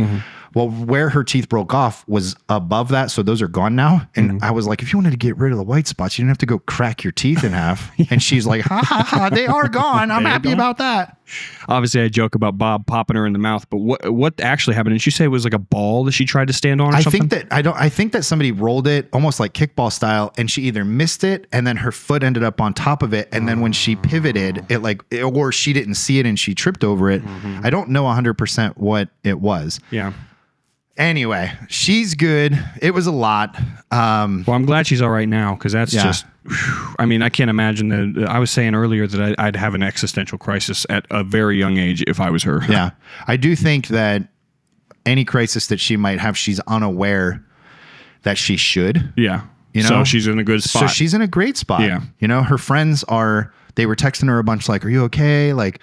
Well, where her teeth broke off was above that, so those are gone now. And I was like, if you wanted to get rid of the white spots, you didn't have to go crack your teeth in half. And she's like, ha ha ha, they are gone. I'm happy about that. Obviously, I joke about Bob popping her in the mouth, but what actually happened? Did you say it was like a ball that she tried to stand on or something? I think that somebody rolled it almost like kickball style, and she either missed it and then her foot ended up on top of it, and then when she pivoted, or she didn't see it and she tripped over it. I don't know 100% what it was. Yeah. Anyway, she's good. It was a lot. Well, I'm glad she's all right now because that's just, I mean, I can't imagine that. I was saying earlier that I'd have an existential crisis at a very young age if I was her. Yeah. I do think that any crisis that she might have, she's unaware that she should. Yeah. You know? So she's in a good spot. So she's in a great spot. Yeah. Her friends they were texting her a bunch like, are you okay? Like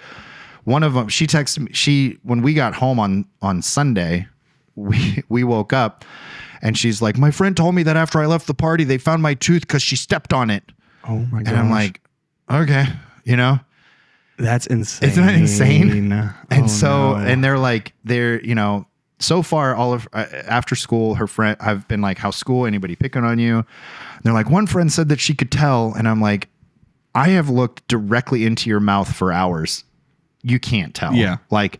one of them, she texted me, when we got home on Sunday, we woke up and she's like, my friend told me that after I left the party, they found my tooth because she stepped on it. Oh my god! And I'm like, okay, that's insane. Isn't that insane? And no. they're so far all of after school, her friend, I've been like, how's school? Anybody picking on you? And they're like, one friend said that she could tell. And I'm like, I have looked directly into your mouth for hours. You can't tell. Yeah. Like,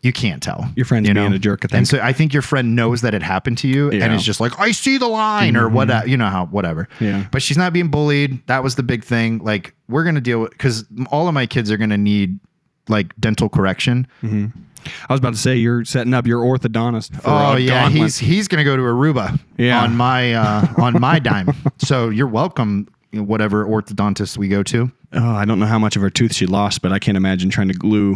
you can't tell. Your friend's being a jerk, I think. And so I think your friend knows that it happened to you and is just like, I see the line or whatever, whatever. Yeah. But she's not being bullied. That was the big thing. Like, we're going to deal with, because all of my kids are going to need like dental correction. I was about to say, you're setting up your orthodontist for gauntlet. He's going to go to Aruba on my dime. So you're welcome, whatever orthodontist we go to. Oh, I don't know how much of her tooth she lost, but I can't imagine trying to glue.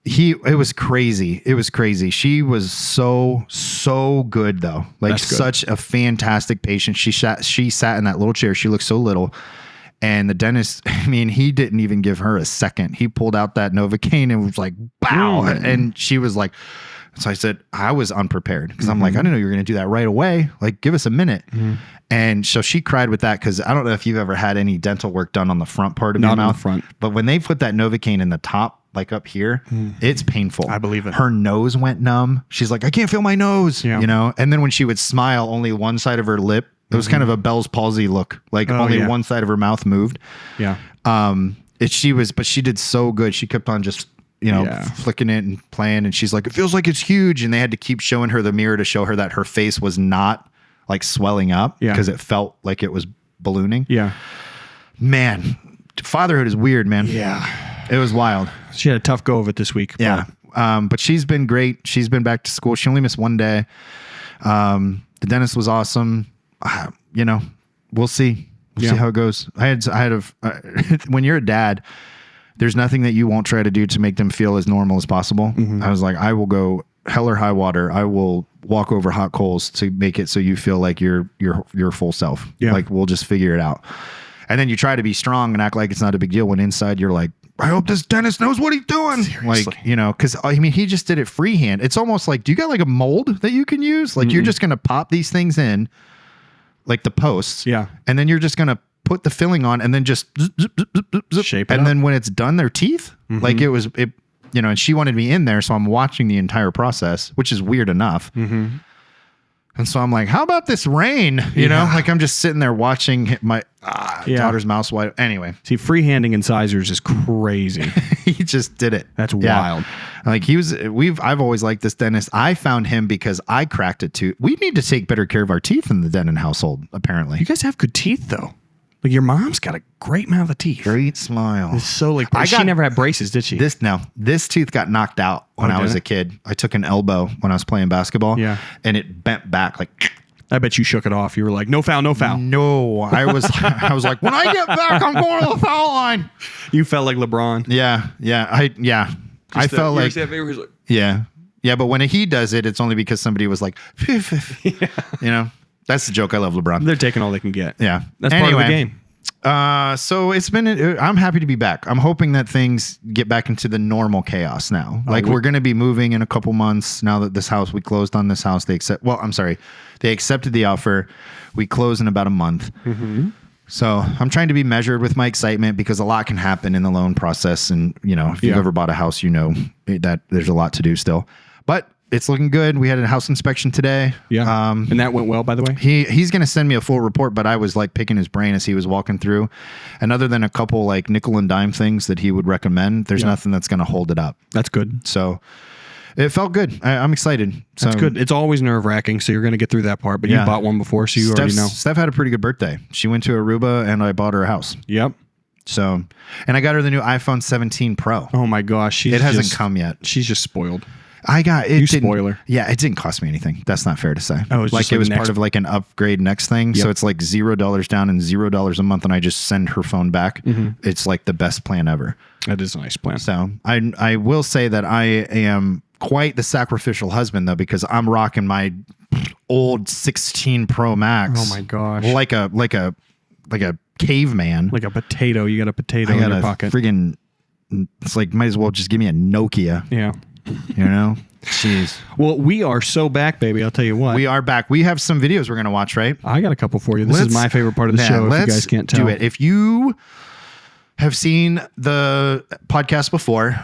It was crazy. It was crazy. She was so good though. Like such a fantastic patient. She sat in that little chair. She looked so little. And the dentist, I mean, he didn't even give her a second. He pulled out that Novocaine and was like, bow. And she was like, so I said, I was unprepared because I'm like, I didn't know you were going to do that right away. Like, give us a minute. And so she cried with that because I don't know if you've ever had any dental work done on the front part of your mouth. Not on the front. But when they put that Novocaine in the top, like up here, it's painful. I believe it. Her nose went numb. She's like, I can't feel my nose, And then when she would smile, only one side of her lip, it was kind of a Bell's palsy look. Like only one side of her mouth moved. Yeah. But she did so good. She kept on just, flicking it and playing. And she's like, it feels like it's huge. And they had to keep showing her the mirror to show her that her face was not like swelling up because it felt like it was ballooning. Yeah. Man, fatherhood is weird, man. Yeah. It was wild. She had a tough go of it this week. Yeah. But she's been great. She's been back to school. She only missed one day. The dentist was awesome. We'll see. We'll see how it goes. When you're a dad, there's nothing that you won't try to do to make them feel as normal as possible. I was like, I will go hell or high water. I will walk over hot coals to make it so you feel like you're your full self. Yeah. Like, we'll just figure it out. And then you try to be strong and act like it's not a big deal when inside you're like, I hope this dentist knows what he's doing. Seriously. Like, because I mean, he just did it freehand. It's almost like, do you got like a mold that you can use? Like, you're just going to pop these things in, like the posts. Yeah. And then you're just going to put the filling on and then just shape it and up. then when it's done, their teeth, like and she wanted me in there. So I'm watching the entire process, which is weird enough. And so I'm like, how about this rain? You know, like I'm just sitting there watching my daughter's mouse wide. Anyway, See, freehanding incisors is crazy. he just did it. That's wild. Like I've always liked this dentist. I found him because I cracked a tooth. We need to take better care of our teeth in the Denon household, apparently. You guys have good teeth, though. Like, your mom's got a great mouth of teeth. Great smile. It's so, like, she never had braces, did she? This tooth got knocked out when I was a kid. I took an elbow when I was playing basketball. Yeah. And it bent back like. I bet you shook it off. You were like, no foul, no foul. No, I was like, when I get back, I'm going to the foul line. You felt like LeBron. Yeah. I felt like, yeah. But when he does it, it's only because somebody was like, you know, that's the joke. I love LeBron. They're taking all they can get. Yeah. That's part of the game. So I'm happy to be back. I'm hoping that things get back into the normal chaos now. Like we're going to be moving in a couple months now that we closed on this house. They accepted the offer. We close in about a month. Mm-hmm. So I'm trying to be measured with my excitement because a lot can happen in the loan process. And you know, if you've ever bought a house, you know that there's a lot to do still, but it's looking good. We had a house inspection today. Yeah. And that went well, by the way. He's going to send me a full report, but I was like picking his brain as he was walking through. And other than a couple like nickel and dime things that he would recommend, there's nothing that's going to hold it up. That's good. So it felt good. I'm excited. So, that's good. It's always nerve wracking. So you're going to get through that part, but you bought one before. So you already know. Steph had a pretty good birthday. She went to Aruba and I bought her a house. Yep. So, and I got her the new iPhone 17 Pro. Oh my gosh. It hasn't come yet. She's just spoiled. I got it. Spoiler. Yeah, it didn't cost me anything. That's not fair to say. Oh, it was part of like an upgrade next thing. Yep. So it's like $0 down and $0 a month, and I just send her phone back. Mm-hmm. It's like the best plan ever. That is a nice plan. So I will say that I am quite the sacrificial husband though, because I'm rocking my old 16 Pro Max. Oh my gosh. Like a caveman. Like a potato. You got a potato in your pocket. Friggin', it's like might as well just give me a Nokia. Yeah. You know? Jeez. Well, we are so back, baby. I'll tell you what. We are back. We have some videos we're going to watch, right? I got a couple for you. This is my favorite part of the show, if you guys can't tell. Do it. If you have seen the podcast before,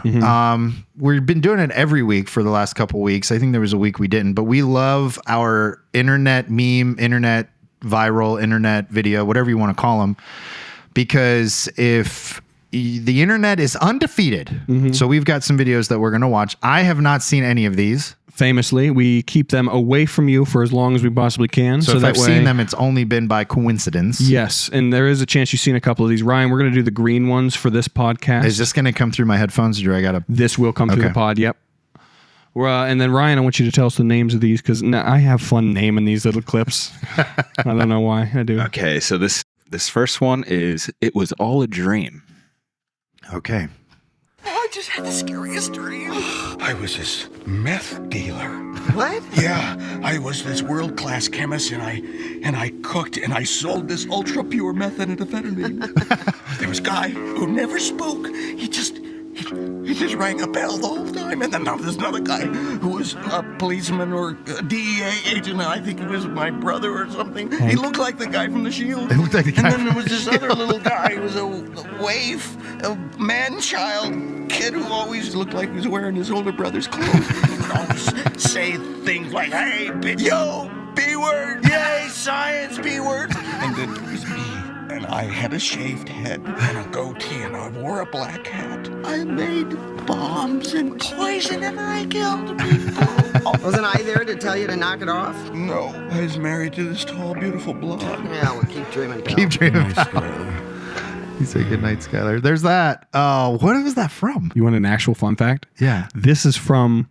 we've been doing it every week for the last couple weeks. I think there was a week we didn't, but we love our internet meme, internet viral, internet video, whatever you want to call them, because if the internet is undefeated. Mm-hmm. So we've got some videos that we're going to watch. I have not seen any of these. Famously, we keep them away from you for as long as we possibly can. So if I've seen them, it's only been by coincidence. Yes, and there is a chance you've seen a couple of these. Ryan, we're going to do the green ones for this podcast. Is this going to come through my headphones, or do I got to? This will come through the pod, yep. And then, Ryan, I want you to tell us the names of these, because I have fun naming these little clips. I don't know why. I do. Okay, so this first one is It Was All a Dream. Okay. I just had the scariest dream. I was this meth dealer. What? Yeah, I was this world-class chemist, and I cooked and I sold this ultra-pure methamphetamine. There was a guy who never spoke. He just rang a bell the whole time. And then now there's another guy who was a policeman or a DEA agent. I think he was my brother or something. He looked like the guy from The Shield. It looked like the guy. And then there was this other little guy who was a waif, a man-child kid who always looked like he was wearing his older brother's clothes. He would always say things like, hey, yo, B-word, yay, science, B-word. And then there was me. And I had a shaved head and a goatee, and I wore a black hat. I made bombs and poison, and I killed people. Wasn't I there to tell you to knock it off? No, I was married to this tall, beautiful blonde. Yeah, well, keep dreaming, pal. Keep dreaming. Nice girl. You say good night, Skylar. There's that. Oh, what was that from? You want an actual fun fact? Yeah. This is from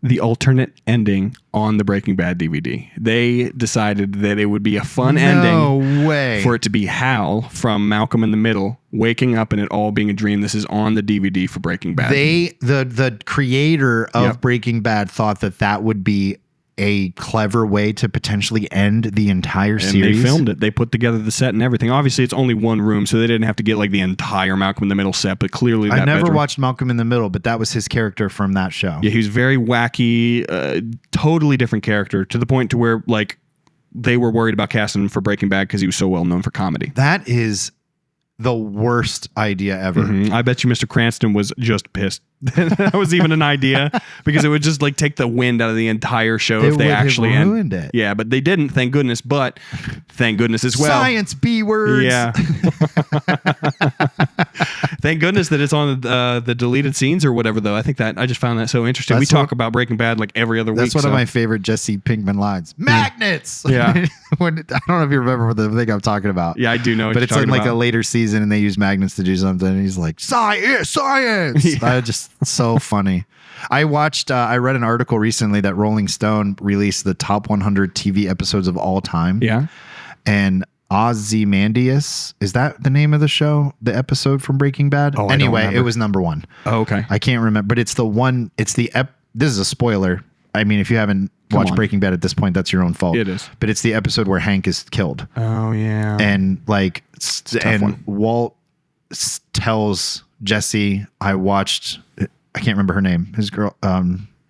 the alternate ending on the Breaking Bad DVD. They decided that it would be a fun ending way. for it to be Hal from Malcolm in the Middle waking up and it all being a dream. This is on the DVD for Breaking Bad. The creator of Breaking Bad thought that would be a clever way to potentially end the entire series. They filmed it. They put together the set and everything. Obviously, it's only one room, so they didn't have to get like the entire Malcolm in the Middle set, but clearly I never bedroom. watched Malcolm in the Middle, but that was his character from that show. Yeah, he was very wacky, totally different character, to the point to where like they were worried about casting him for Breaking Bad because he was so well known for comedy. That is the worst idea ever. I bet you Mr. Cranston was just pissed that was even an idea, because it would just like take the wind out of the entire show if they actually ruined it. Yeah, but they didn't, thank goodness. But thank goodness as well. Science B words. Yeah. Thank goodness that it's on the deleted scenes or whatever, though. I think that I just found that so interesting. We talk about Breaking Bad like every other week. That's one of my favorite Jesse Pinkman lines. Magnets. Yeah. I don't know if you remember the thing I'm talking about. Yeah, I do know. But it's in like a later season, and they use magnets to do something. And he's like, science. Yeah. Just so funny. I read an article recently that Rolling Stone released the top 100 TV episodes of all time. Yeah. And Ozymandias, is that the name of the show? The episode from Breaking Bad? Oh, anyway, it was number one. Oh, okay. I can't remember, but it's the one. It's the this is a spoiler. I mean, if you haven't watched Breaking Bad at this point, that's your own fault. It is. But it's the episode where Hank is killed. Oh yeah. And like, one. Walt tells Jesse, I can't remember her name. His girl.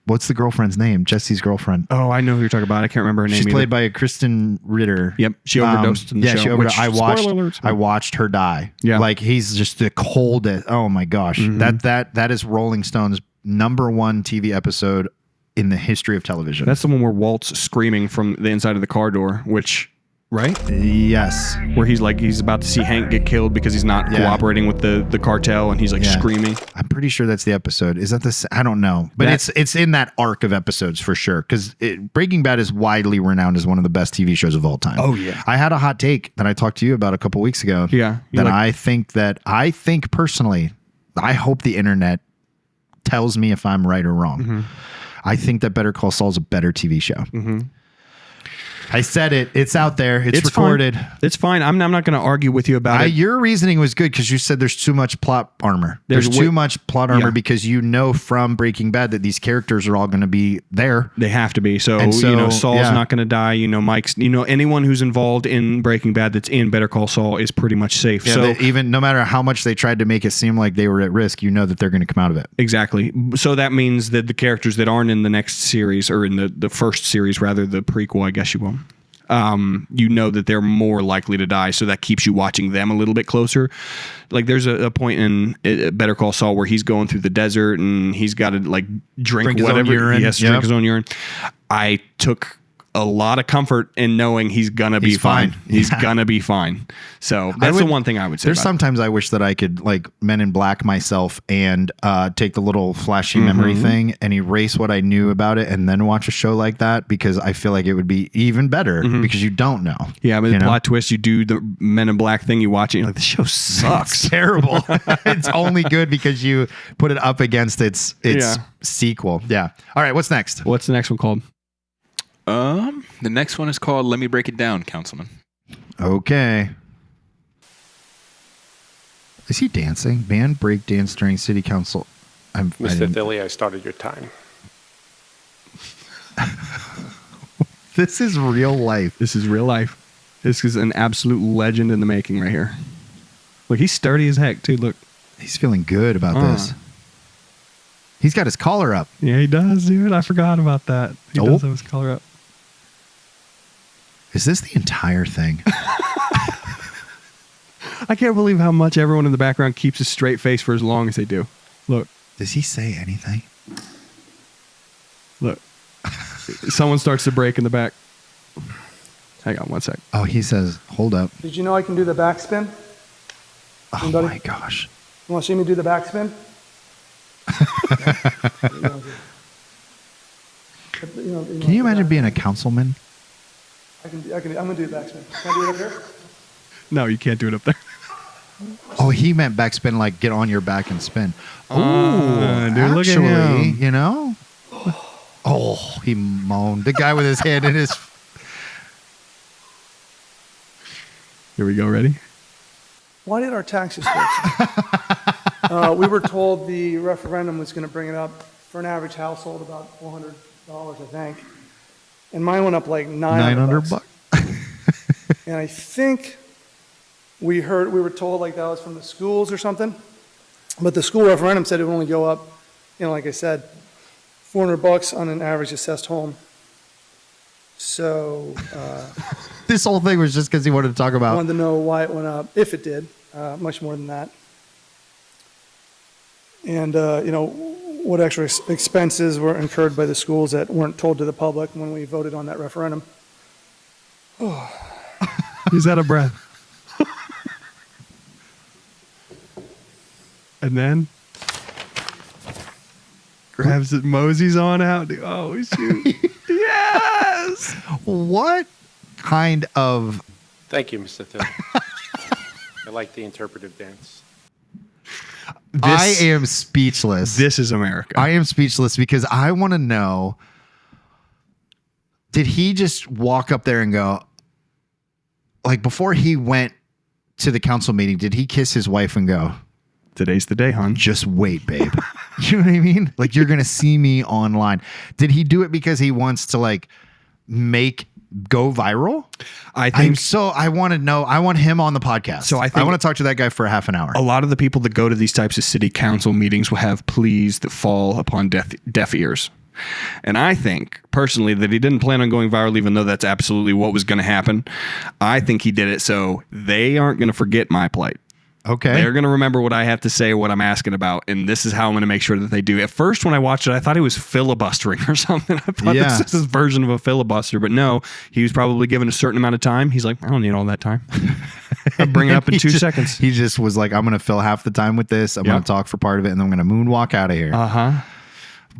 What's the girlfriend's name? Jesse's girlfriend. Oh, I know who you're talking about. I can't remember her name. She's either. played by Kristen Ritter. Yep, she overdosed in the show. She overdosed. Which, I watched her die. Yeah, like he's just the coldest. Oh my gosh, that is Rolling Stone's number one TV episode in the history of television. That's the one where Walt's screaming from the inside of the car door, which. Right? Yes. Where he's about to see Hank get killed because he's not cooperating with the cartel, and he's like screaming. I'm pretty sure that's the episode. Is that the? I don't know, but it's in that arc of episodes for sure. Because Breaking Bad is widely renowned as one of the best TV shows of all time. Oh yeah. I had a hot take that I talked to you about a couple weeks ago. Yeah. I think personally, I hope the internet tells me if I'm right or wrong. Mm-hmm. I think that Better Call Saul is a better TV show. Mm-hmm. I said it. It's out there. It's recorded. Fine. It's fine. I'm not going to argue with you about it. Your reasoning was good because you said there's too much plot armor. There's too much plot armor because you know from Breaking Bad that these characters are all going to be there. They have to be. So Saul's not going to die. Mike's. Anyone who's involved in Breaking Bad that's in Better Call Saul is pretty much safe. Yeah, so even no matter how much they tried to make it seem like they were at risk, you know that they're going to come out of it. Exactly. So that means that the characters that aren't in the next series, or in the first series, rather, the prequel, I guess you will. That they're more likely to die, so that keeps you watching them a little bit closer. Like there's a point in Better Call Saul where he's going through the desert and he's got to like drink whatever. He has to drink his own urine. I took a lot of comfort in knowing he's gonna be fine. He's gonna be fine. So that's the one thing I would say. There's sometimes I wish that I could like Men in Black myself and take the little flashy memory thing and erase what I knew about it and then watch a show like that, because I feel like it would be even better because you don't know. Yeah, but the plot twist, you do the Men in Black thing, you watch it, and you're like, this show sucks. It's terrible. It's only good because you put it up against its sequel. Yeah. All right, what's next? What's the next one called? The next one is called Let Me Break It Down, Councilman. Okay. Is he dancing? Band break dance during city council. Mr. Dilly, I started your time. This is real life. This is real life. This is an absolute legend in the making right here. Look, he's sturdy as heck, too. Look. He's feeling good about this. He's got his collar up. Yeah, he does, dude. I forgot about that. He does have his collar up. Is this the entire thing? I can't believe how much everyone in the background keeps a straight face for as long as they do. Look. Does he say anything? Look. Someone starts to break in the back. Hang on one sec. Oh, he says, hold up. Did you know I can do the backspin? Oh, anybody? My gosh. You want to see me do the backspin? Can you imagine being a councilman? I'm going to do the backspin. Can I do it up here? No, you can't do it up there. Oh, he meant backspin, like get on your back and spin. Oh, dude, look at him. You know? Oh, he moaned. The guy with his hand in his... Here we go. Ready? Why did our taxes go? We were told the referendum was going to bring it up for an average household about $400, I think. And mine went up like $900. And I think we were told like that was from the schools or something. But the school referendum said it would only go up, like I said, $400 on an average assessed home. So this whole thing was just because he wanted to talk about. I wanted to know why it went up, if it did. much more than that. And, what extra expenses were incurred by the schools that weren't told to the public when we voted on that referendum. He's out of breath. And then grabs it, moseys on out. Oh, shoot. Yes! What kind of... Thank you, Mr. Thill. I like the interpretive dance. I am speechless. This is America. I am speechless because I want to know, did he just walk up there and go, like before he went to the council meeting, did he kiss his wife and go, today's the day, hon? just wait, babe? You know what I mean? Like, you're going to see me online. Did he do it because he wants to like go viral? I think I want to know. I want him on the podcast. So I want to talk to that guy for half an hour. a lot of the people that go to these types of city council meetings will have pleas that fall upon deaf ears. And I think personally that he didn't plan on going viral, even though that's absolutely what was going to happen. I think he did it so they aren't going to forget my plight. Okay. They're going to remember what I have to say, what I'm asking about, and this is how I'm going to make sure that they do. At first, when I watched it, I thought he was filibustering or something. I thought this is his version of a filibuster, but no, he was probably given a certain amount of time. He's like, I don't need all that time. I'll bring it up in 2 seconds. He just was like, I'm going to fill half the time with this. I'm going to talk for part of it, and then I'm going to moonwalk out of here. Uh-huh.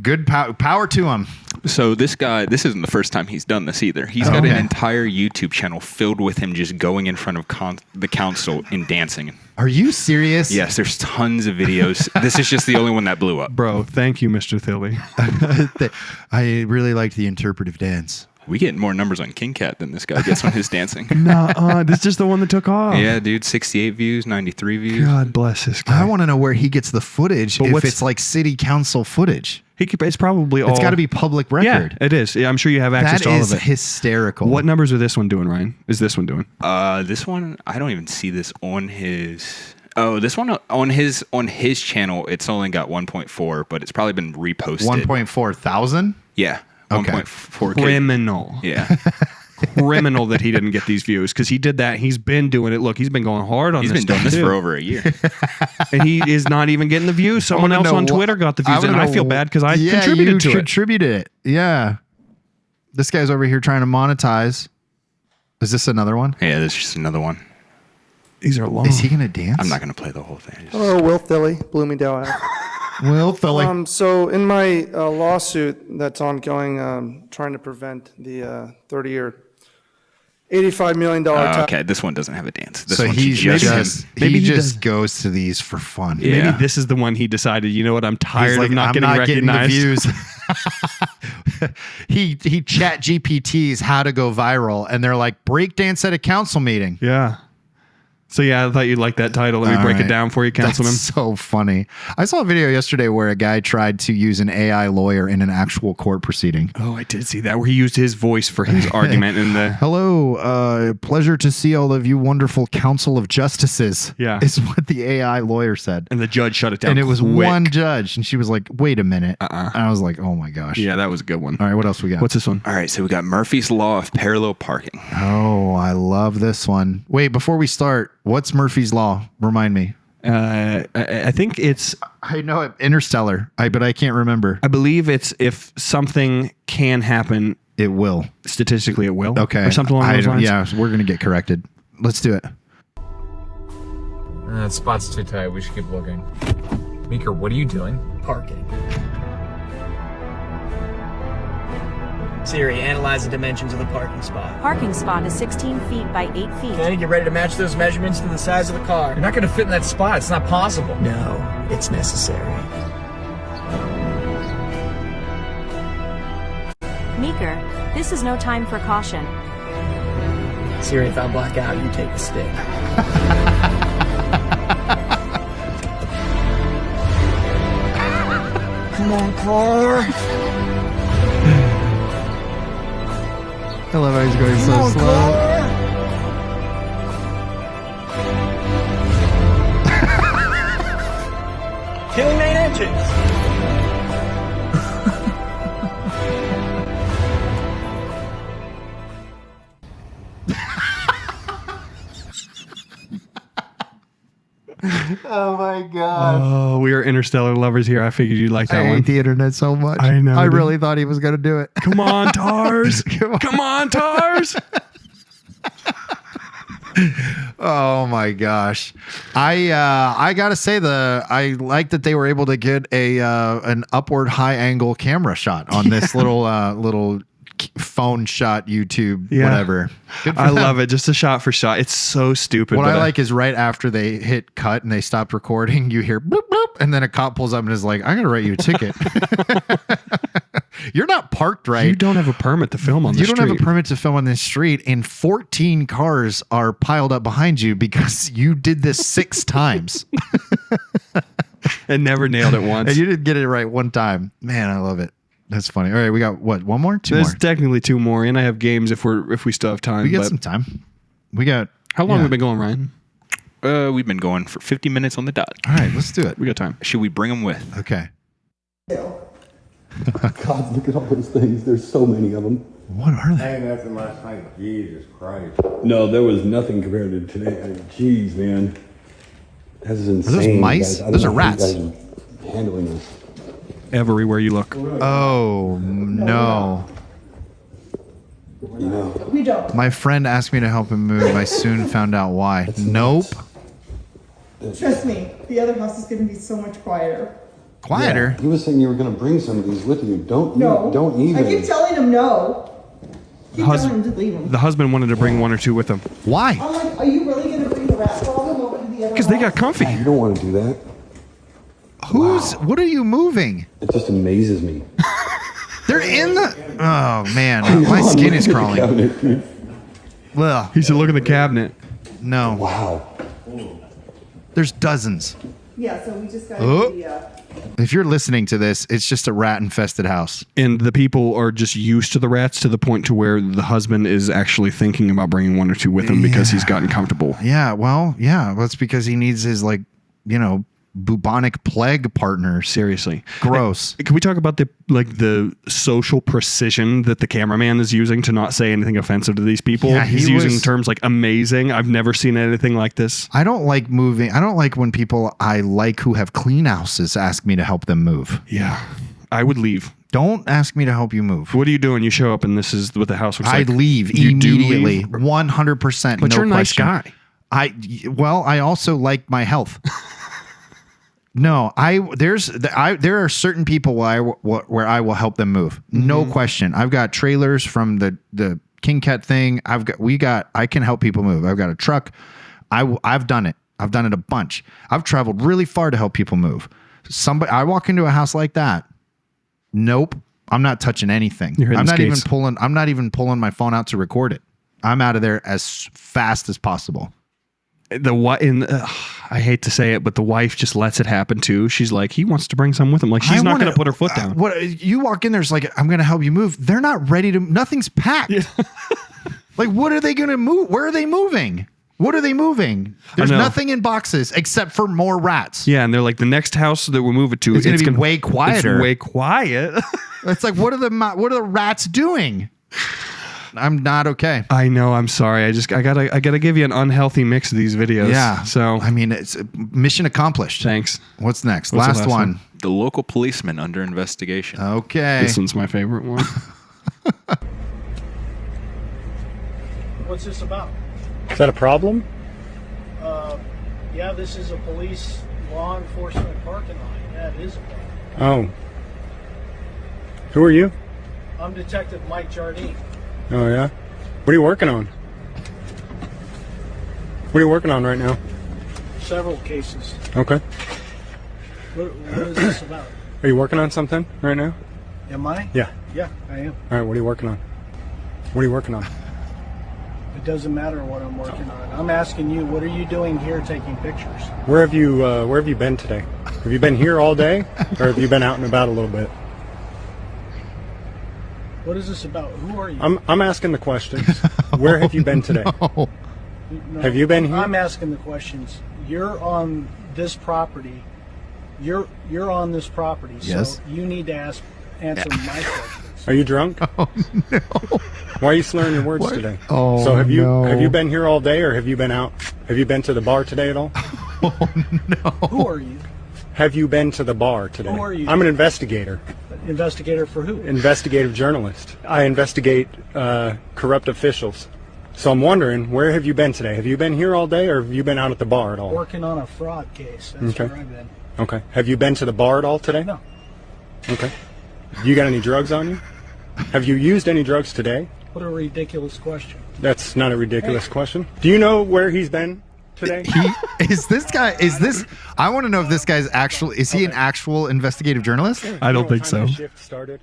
Good power to him. So this guy, this isn't the first time he's done this either. He's got an entire YouTube channel filled with him just going in front of the council and dancing. Are you serious? Yes, there's tons of videos. This is just the only one that blew up. Bro, thank you, Mr. Thilly. I really liked the interpretive dance. We get more numbers on King Cat than this guy gets on his dancing. This is just the one that took off. Yeah, dude, 68 views, 93 views. God bless this guy. I want to know where he gets the footage. But if it's like city council footage, it's probably all. It's got to be public record. Yeah, it is. Yeah, I'm sure you have access to all of it. That is hysterical. What numbers are this one doing, Ryan? Is this one doing? This one, I don't even see this on his. Oh, this one on his channel, it's only got 1.4, but it's probably been reposted. 1.4 thousand? Yeah. Okay. 1.4K. Criminal. Yeah. Criminal that he didn't get these views because he did that. He's been doing it. Look, he's been going hard on He's this. been doing this for over a year. And he is not even getting the views. Someone else on Twitter got the views, and I feel bad because I contributed to it. Contributed it. Yeah. This guy's over here trying to monetize. Is this another one? Yeah, this is just another one. These are long. Is he going to dance? I'm not going to play the whole thing. Hello, Will Thilly, Bloomingdale Ave. Will Thilly. So in my lawsuit that's ongoing, trying to prevent the 30-year, $85 million tax. Okay, this one doesn't have a dance. This So one's he maybe he just goes to these for fun. Yeah. Maybe this is the one he decided, you know what, I'm tired of not I'm getting not recognized. getting the views. he chat GPTs how to go viral, and they're like, breakdance at a council meeting. Yeah. So yeah, I thought you'd like that title. Let me break it down for you, Councilman. That's so funny. I saw a video yesterday where a guy tried to use an AI lawyer in an actual court proceeding. Oh, I did see that, where he used his voice for his argument in the... Hello, pleasure to see all of you wonderful council of justices. Yeah. Is what the AI lawyer said. And the judge shut it down. And it was quick. one judge, and she was like, wait a minute. And I was like, oh my gosh. Yeah, that was a good one. All right, what else we got? What's this one? All right, so we got Murphy's Law of Parallel Parking. Oh, I love this one. Wait, before we start, what's Murphy's Law? Remind me. I think it's... I know it, Interstellar, but I can't remember. I believe it's if something can happen, It will. statistically it will. Okay. Or something along those lines. Yeah, we're going to get corrected. Let's do it. That spot's too tight. We should keep looking. Meeker, what are you doing? Parking. Siri, analyze the dimensions of the parking spot. Parking spot is 16 feet by 8 feet. Okay, get ready to match those measurements to the size of the car. You're not going to fit in that spot. It's not possible. No, it's necessary. Meeker, this is no time for caution. Siri, if I black out, you take the stick. Come on, car. I love how he's going so slow. Killing main engines. Oh my god. Oh, we are interstellar lovers here. I figured you'd like that I one. hate the internet so much. I know, I dude. really thought he was gonna do it. Come on, Tars. Come on, Tars. Oh my gosh. I gotta say I like that they were able to get an upward high angle camera shot on this little phone shot YouTube whatever. Good for I them. love it. Just a shot for shot. It's so stupid. What but I like is right after they hit cut and they stopped recording, you hear bloop bloop, and then a cop pulls up and is like, "I'm gonna write you a ticket." You're not parked right. You don't have a permit to film on the street. You don't have a permit to film on this street, and 14 cars are piled up behind you because you did this 6 times. And never nailed it once. And you didn't get it right one time. Man, I love it. That's funny. All right, we got what? One more? Two There's more? technically 2 more, and I have games if we still have time. We got but some time. We got. How long have we been going, Ryan? We've been going for 50 minutes on the dot. All right, let's do it. We got time. Should we bring them with? Okay. God, look at all those things. There's so many of them. What are they? Hey, nothing last night. Jesus Christ. No, there was nothing compared to today. Jeez, man. That is insane. Are those mice? guys. I don't Those are know how you rats. guys are handling this. Everywhere you look. Oh no. We don't. My friend asked me to help him move. I soon found out why. Nope. Trust me, the other house is going to be so much quieter. Quieter? Yeah, he was saying you were going to bring some of these with you. Don't even. I keep telling him no. Keep telling him to leave him. The husband wanted to bring 1 or 2 with him. Why? I'm like, are you really going to bring the rat problem over to the other Because they got comfy. You don't want to do that. What are you moving? It just amazes me. They're in the. Oh man, my skin is crawling. Well, he said, "Look at the cabinet." No. Wow. There's dozens. Yeah, so we just got Oh. the. If you're listening to this, it's just a rat-infested house. And the people are just used to the rats to the point to where the husband is actually thinking about bringing 1 or 2 with him because he's gotten comfortable. Yeah, well, that's because he needs his bubonic plague partner. Seriously. Gross. Can we talk about the social precision that the cameraman is using to not say anything offensive to these people? Yeah, he's using terms like amazing. I've never seen anything like this. I don't like moving. I don't like when people I like who have clean houses ask me to help them move. Yeah. I would leave. Don't ask me to help you move. What are you doing? You show up and this is what the house looks like. I'd leave You do immediately. leave? 100%. But no you're a nice question. guy. I also like my health. No, there are certain people where I will help them move. No question. I've got trailers from the King Cat thing. I can help people move. I've got a truck. I've done it. I've done it a bunch. I've traveled really far to help people move. I walk into a house like that. Nope. I'm not touching anything. I'm not even pulling my phone out to record it. I'm out of there as fast as possible. I hate to say it, but the wife just lets it happen too. She's like, he wants to bring some with him. Like, she's not going to put her foot down. What you walk in there's like, I'm going to help you move. They're not ready to. Nothing's packed. Yeah. Like, what are they going to move? Where are they moving? What are they moving? There's nothing in boxes except for more rats. Yeah, and they're like, the next house that we move it to, it's going to be way quieter. It's way quiet. It's like, what are the rats doing? I'm not okay. I know. I'm sorry. I gotta give you an unhealthy mix of these videos. Yeah. So I mean, it's mission accomplished. Thanks. What's next? What's the last one. The local policeman under investigation. Okay. This one's my favorite one. What's this about? Is that a problem? Yeah, this is a police law enforcement parking lot. Yeah, it is a problem. Oh. Who are you? I'm Detective Mike Jardine. Oh, yeah? What are you working on? What are you working on right now? Several cases. Okay. What is this about? Are you working on something right now? Am I? Yeah. Yeah, I am. All right, what are you working on? What are you working on? It doesn't matter what I'm working on. I'm asking you, what are you doing here taking pictures? Where have you been today? Have you been here all day? Or have you been out and about a little bit? What is this about? Who are you? I'm asking the questions. Where have you been today? No, have you been here? I'm asking the questions. You're on this property. You're on this property. Yes. So you need to answer my questions. Are you drunk? Oh no. Why are you slurring your words today? Oh, so have no. you been here all day or have you been out? Have you been to the bar today at all? Who are you? Have you been to the bar today? Who are you? I'm an investigator. Investigator for who? Investigative journalist. I investigate corrupt officials. So I'm wondering, where have you been today? Have you been here all day, or have you been out at the bar at all? Working on a fraud case. That's Okay. where I've been. Okay. Have you been to the bar at all today? No. Okay. You got any drugs on you? Have you used any drugs today? What a ridiculous question. That's not a ridiculous question. Do you know where he's been today? Is this guy? I want to know if this guy's actually. Is he an actual investigative journalist? I don't think so. Shift started.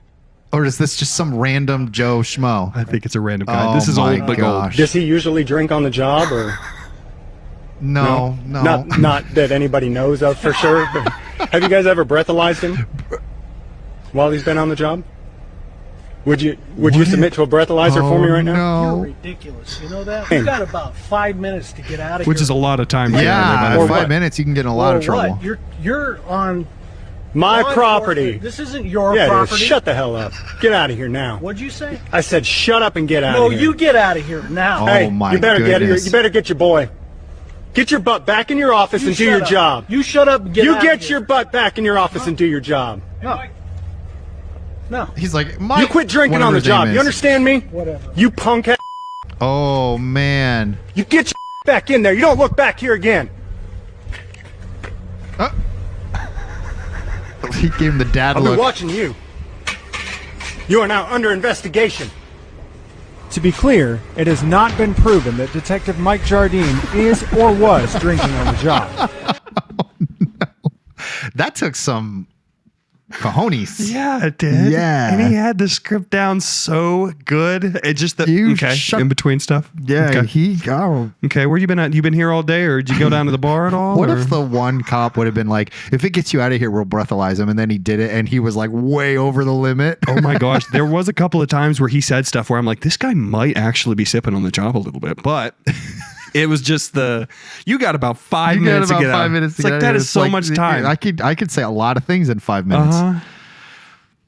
Or is this just some random Joe Schmo? I think it's a random guy. Oh This is my old but gold. gosh. Does he usually drink on the job, or No. Not that anybody knows of for sure. But have you guys ever breathalyzed him while he's been on the job? Would you submit to a breathalyzer for me right now? You're ridiculous. You know that? You got about 5 minutes to get out of Which here. is a lot of time. Yeah, Or in 5 what? minutes you can get in a lot of trouble. What? You're on My law property. enforcement. This isn't your Yeah, it is. property. Shut the hell up. Get out of here now. What'd you say? I said shut up and get out No, of here. you get out of here now. Oh, Hey, my you better get here. goodness. You better get your boy. Get your butt back in your office You and do shut your up. job. You shut up and get out You of get here. your butt back in your office and do your job. No. No. He's like, Mike. You quit drinking on whatever the his name job. is. You understand me? Whatever. You punk ass. Oh man. You get your back in there. You don't look back here again. He gave him the dad I'll be look. watching you. You are now under investigation. To be clear, it has not been proven that Detective Mike Jardine is or was drinking on the job. That took some cojones. Yeah, it did. Yeah. And he had the script down so good. It just the You okay shut- in between stuff. Yeah, Okay. he. Oh. Okay, where you been at? You been here all day, or did you go down to the bar at all? What or? if the one cop would have been like, if it gets you out of here, we'll breathalyze him, and then he did it, and he was like way over the limit. Oh my gosh, there was a couple of times where he said stuff where I'm like, this guy might actually be sipping on the job a little bit, but it was just you got about 5 minutes to get out. It's like that is so much time. I could say a lot of things in 5 minutes.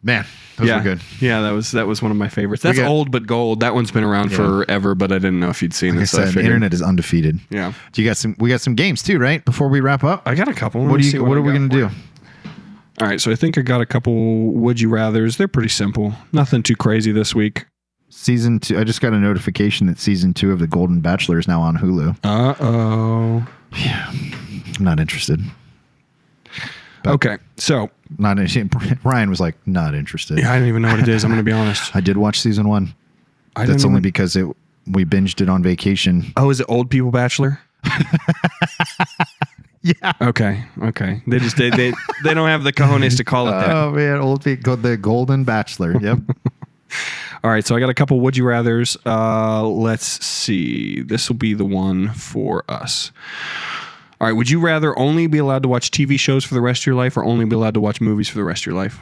Man, those were good. Yeah, that was one of my favorites. That's got- old but gold. That one's been around forever, but I didn't know if you'd seen Like I it. So I said, the figured. internet is undefeated. Yeah. We got some games too, right? Before we wrap up, I got a couple. What are we gonna do? All right, so I think I got a couple would you rathers. They're pretty simple. Nothing too crazy this week. Season 2. I just got a notification that season 2 of The Golden Bachelor is now on Hulu. Uh-oh. Yeah, I'm not interested. But Okay, so not interested. Ryan was like, not interested. yeah, I don't even know what it is. I'm going to be honest. I did watch season 1. I didn't That's only even- because we binged it on vacation. Oh, is it Old People Bachelor? Yeah. Okay. They just they don't have the cojones to call it that. Oh man, the Golden Bachelor. Yep. All right, so I got a couple would you rathers. Let's see. This will be the one for us. All right, would you rather only be allowed to watch TV shows for the rest of your life or only be allowed to watch movies for the rest of your life?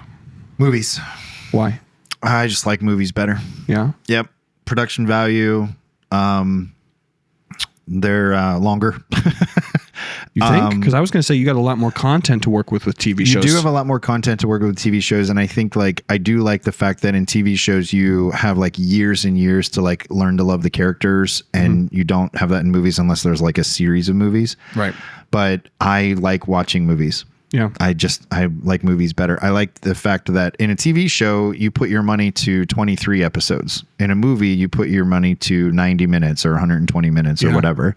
Movies. Why? I just like movies better. Yeah. Yep. Production value. They're longer. You think? Because I was going to say you got a lot more content to work with TV shows. You do have a lot more content to work with TV shows, and I think I do like the fact that in TV shows you have like years and years to like learn to love the characters, and you don't have that in movies unless there's like a series of movies. Right. But I like watching movies. Yeah. I like movies better. I like the fact that in a TV show, you put your money to 23 episodes. In a movie, you put your money to 90 minutes or 120 minutes or whatever.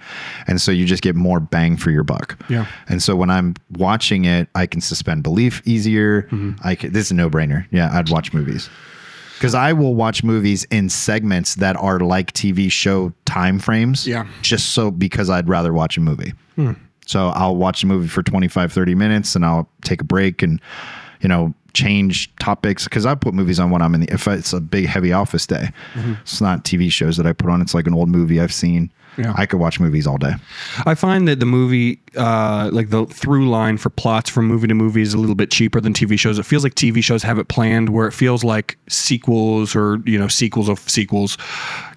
And so you just get more bang for your buck. Yeah. And so when I'm watching it, I can suspend belief easier. This is a no-brainer. Yeah, I'd watch movies. Because I will watch movies in segments that are like TV show time frames. Yeah. Just so because I'd rather watch a movie. So I'll watch a movie for 25, 30 minutes and I'll take a break and, change topics. Because I put movies on when I'm if it's a big, heavy office day. It's not TV shows that I put on. It's like an old movie I've seen. Yeah. I could watch movies all day. I find that the movie, like the through line for plots from movie to movie is a little bit cheaper than TV shows. It feels like TV shows have it planned where it feels like sequels or, sequels of sequels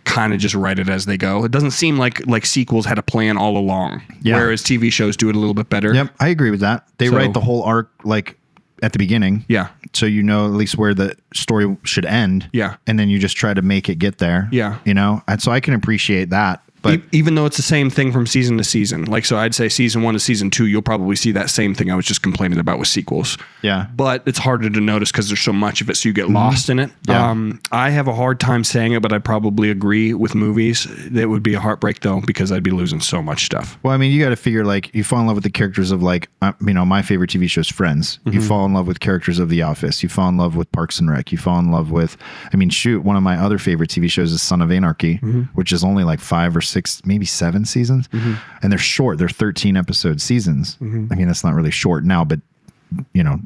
kind of just write it as they go. It doesn't seem like sequels had a plan all along. Yeah. Whereas TV shows do it a little bit better. Yep, I agree with that. They write the whole arc like at the beginning. Yeah. So you know at least where the story should end. Yeah. And then you just try to make it get there. Yeah. And so I can appreciate that But even though it's the same thing from season to season, like, so I'd say season 1 to season 2, you'll probably see that same thing I was just complaining about with sequels. Yeah. But it's harder to notice because there's so much of it, so you get lost in it. Yeah. I have a hard time saying it, but I probably agree with movies. It would be a heartbreak though, because I'd be losing so much stuff. Well, I mean, you got to figure, like, you fall in love with the characters of, like, my favorite TV show is Friends. You fall in love with characters of The Office. You fall in love with Parks and Rec. You fall in love with, one of my other favorite TV shows is Son of Anarchy, which is only like 5 or 6, maybe 7 seasons, and they're short. They're 13 episode seasons. I mean, that's not really short now, but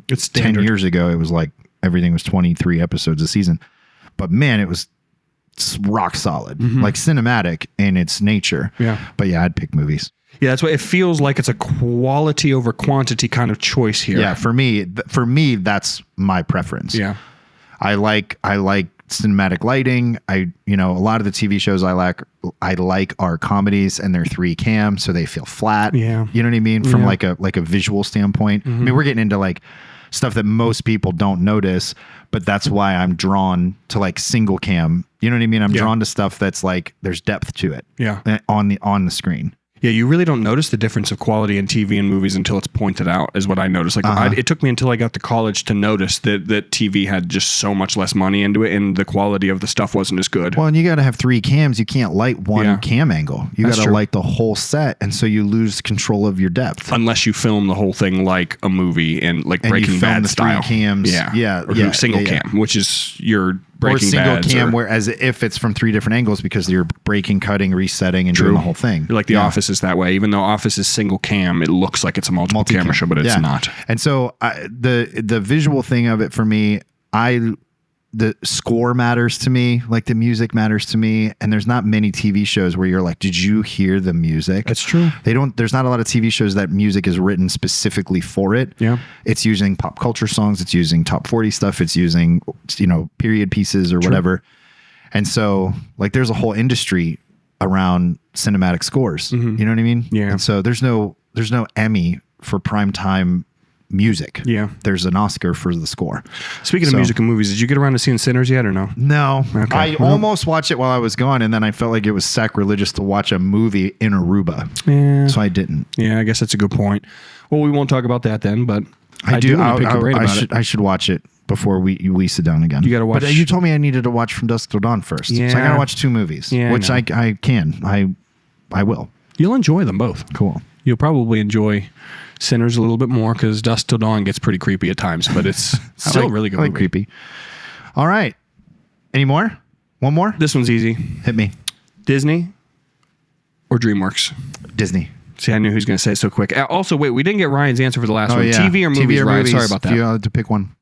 it's 10 years ago, it was like everything was 23 episodes a season. But man, it was rock solid, like cinematic in its nature. Yeah. But yeah, I'd pick movies. Yeah, that's what it feels like. It's a quality over quantity kind of choice here. Yeah, for me, that's my preference. Yeah. I like cinematic lighting. A lot of the TV shows I like are comedies, and they're 3 cam, so they feel flat. Yeah. You know what I mean? From like a visual standpoint. I mean, we're getting into like stuff that most people don't notice, but that's why I'm drawn to like single cam. You know what I mean? I'm drawn to stuff that's like there's depth to it. Yeah. On the screen. Yeah, you really don't notice the difference of quality in TV and movies until it's pointed out, is what I noticed. Like, it took me until I got to college to notice that TV had just so much less money into it, and the quality of the stuff wasn't as good. Well, and you got to have 3 cams. You can't light one cam angle. You got to light the whole set, and so you lose control of your depth. Unless you film the whole thing like a movie and like Breaking Bad the style. 3 cams. Or single cam, which is your Breaking Bad. Or single cam, or, where as if it's from 3 different angles, because you're breaking, cutting, resetting, and doing the whole thing. Like The Office is that way. Even though Office is single cam, it looks like it's a multiple camera show, but it's not. And so the visual thing of it for me, the score matters to me, like the music matters to me, and there's not many TV shows where you're like, did you hear the music? That's true. There's not a lot of TV shows that music is written specifically for it. Yeah. It's using pop culture songs, it's using top 40 stuff, it's using, period pieces or whatever. And so like there's a whole industry around cinematic scores. You know what I mean? Yeah. And so there's no Emmy for primetime music. Yeah. There's an Oscar for the score. Speaking of music and movies, did you get around to seeing Sinners yet or no? No. Okay. I almost watched it while I was gone, and then I felt like it was sacrilegious to watch a movie in Aruba. Yeah. So I didn't. Yeah, I guess that's a good point. Well, we won't talk about that then, but I do want to pick your brain about it. I should watch it before we sit down again. You got to watch. But you told me I needed to watch From Dusk Till Dawn first. Yeah. So I got to watch 2 movies, which I can. I will. You'll enjoy them both. Cool. You'll probably enjoy Sinners a little bit more because Dusk Till Dawn gets pretty creepy at times, but it's still a really good I like movie. creepy. All right. Any more? One more? This one's easy. Hit me. Disney or DreamWorks? Disney. See, I knew he was going to say it so quick. Also, wait, we didn't get Ryan's answer for the last one. Yeah. TV or movies, Ryan? Sorry about that. You had to pick one.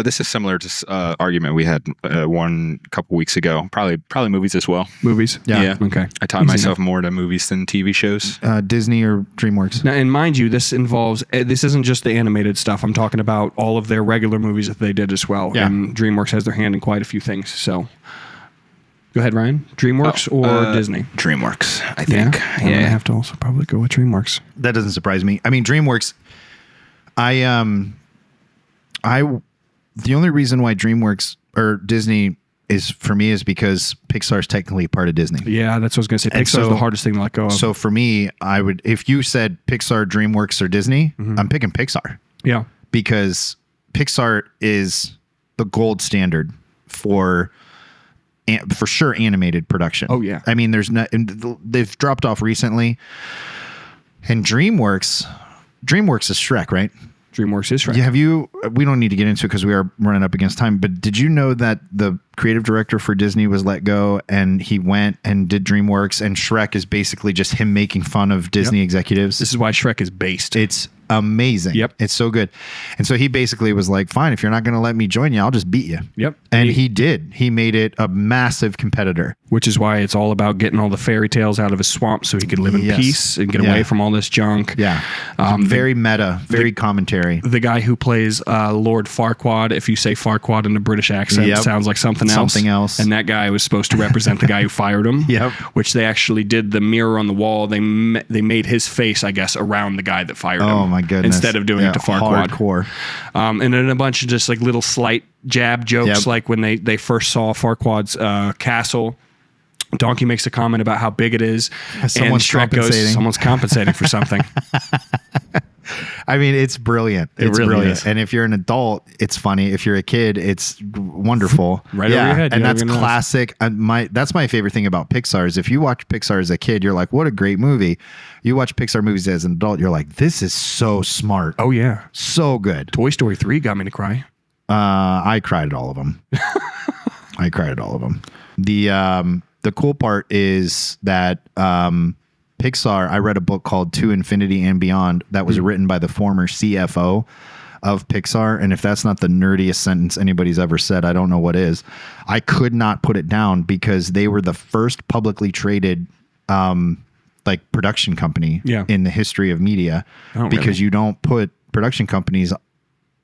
This is similar to argument we had one couple weeks ago. Probably movies as well. Movies? Yeah. Okay. I tie myself more to movies than TV shows. Disney or DreamWorks. Now, and mind you, this involves, this isn't just the animated stuff. I'm talking about all of their regular movies that they did as well. Yeah. And DreamWorks has their hand in quite a few things. So go ahead, Ryan. DreamWorks or Disney? DreamWorks, I think. Yeah. I'm going to have to also probably go with DreamWorks. That doesn't surprise me. I mean, DreamWorks, the only reason why DreamWorks or Disney is for me is because Pixar is technically part of Disney. Yeah, that's what I was going to say. Pixar is the hardest thing to let go of. So for me, I would, if you said Pixar, DreamWorks, or Disney, I'm picking Pixar. Yeah. Because Pixar is the gold standard for sure animated production. Oh, yeah. I mean, they've dropped off recently. And DreamWorks is Shrek, right? DreamWorks is Shrek. Yeah, we don't need to get into it because we are running up against time, but did you know that the creative director for Disney was let go and he went and did DreamWorks, and Shrek is basically just him making fun of Disney executives? This is why Shrek is based. It's amazing. Yep. It's so good. And so he basically was like, fine, if you're not going to let me join you, I'll just beat you. Yep. And he did. He made it a massive competitor. Which is why it's all about getting all the fairy tales out of his swamp so he could live in peace and get away from all this junk. Yeah. Very meta, very commentary. The guy who plays Lord Farquaad, if you say Farquaad in a British accent, sounds like something else. And that guy was supposed to represent the guy who fired him. Yep. Which they actually did the mirror on the wall. They made his face, I guess, around the guy that fired him. Oh my goodness. Instead of doing it to Farquaad. Hardcore. And then a bunch of just like little slight jab jokes, like when they first saw Farquaad's castle. Donkey makes a comment about how big it is. Someone's compensating. Someone's compensating for something. I mean, it's brilliant. It's really brilliant. is. And if you're an adult, it's funny. If you're a kid, it's wonderful. Right over your head. And You that's don't even classic. That's my favorite thing about Pixar is if you watch Pixar as a kid, you're like, what a great movie. You watch Pixar movies as an adult, you're like, this is so smart. Oh, yeah. So good. Toy Story 3 got me to cry. I cried at all of them. I cried at all of them. The cool part is that Pixar, I read a book called To Infinity and Beyond that was written by the former CFO of Pixar. And if that's not the nerdiest sentence anybody's ever said, I don't know what is. I could not put it down because they were the first publicly traded like production company in the history of media. Because you don't put production companies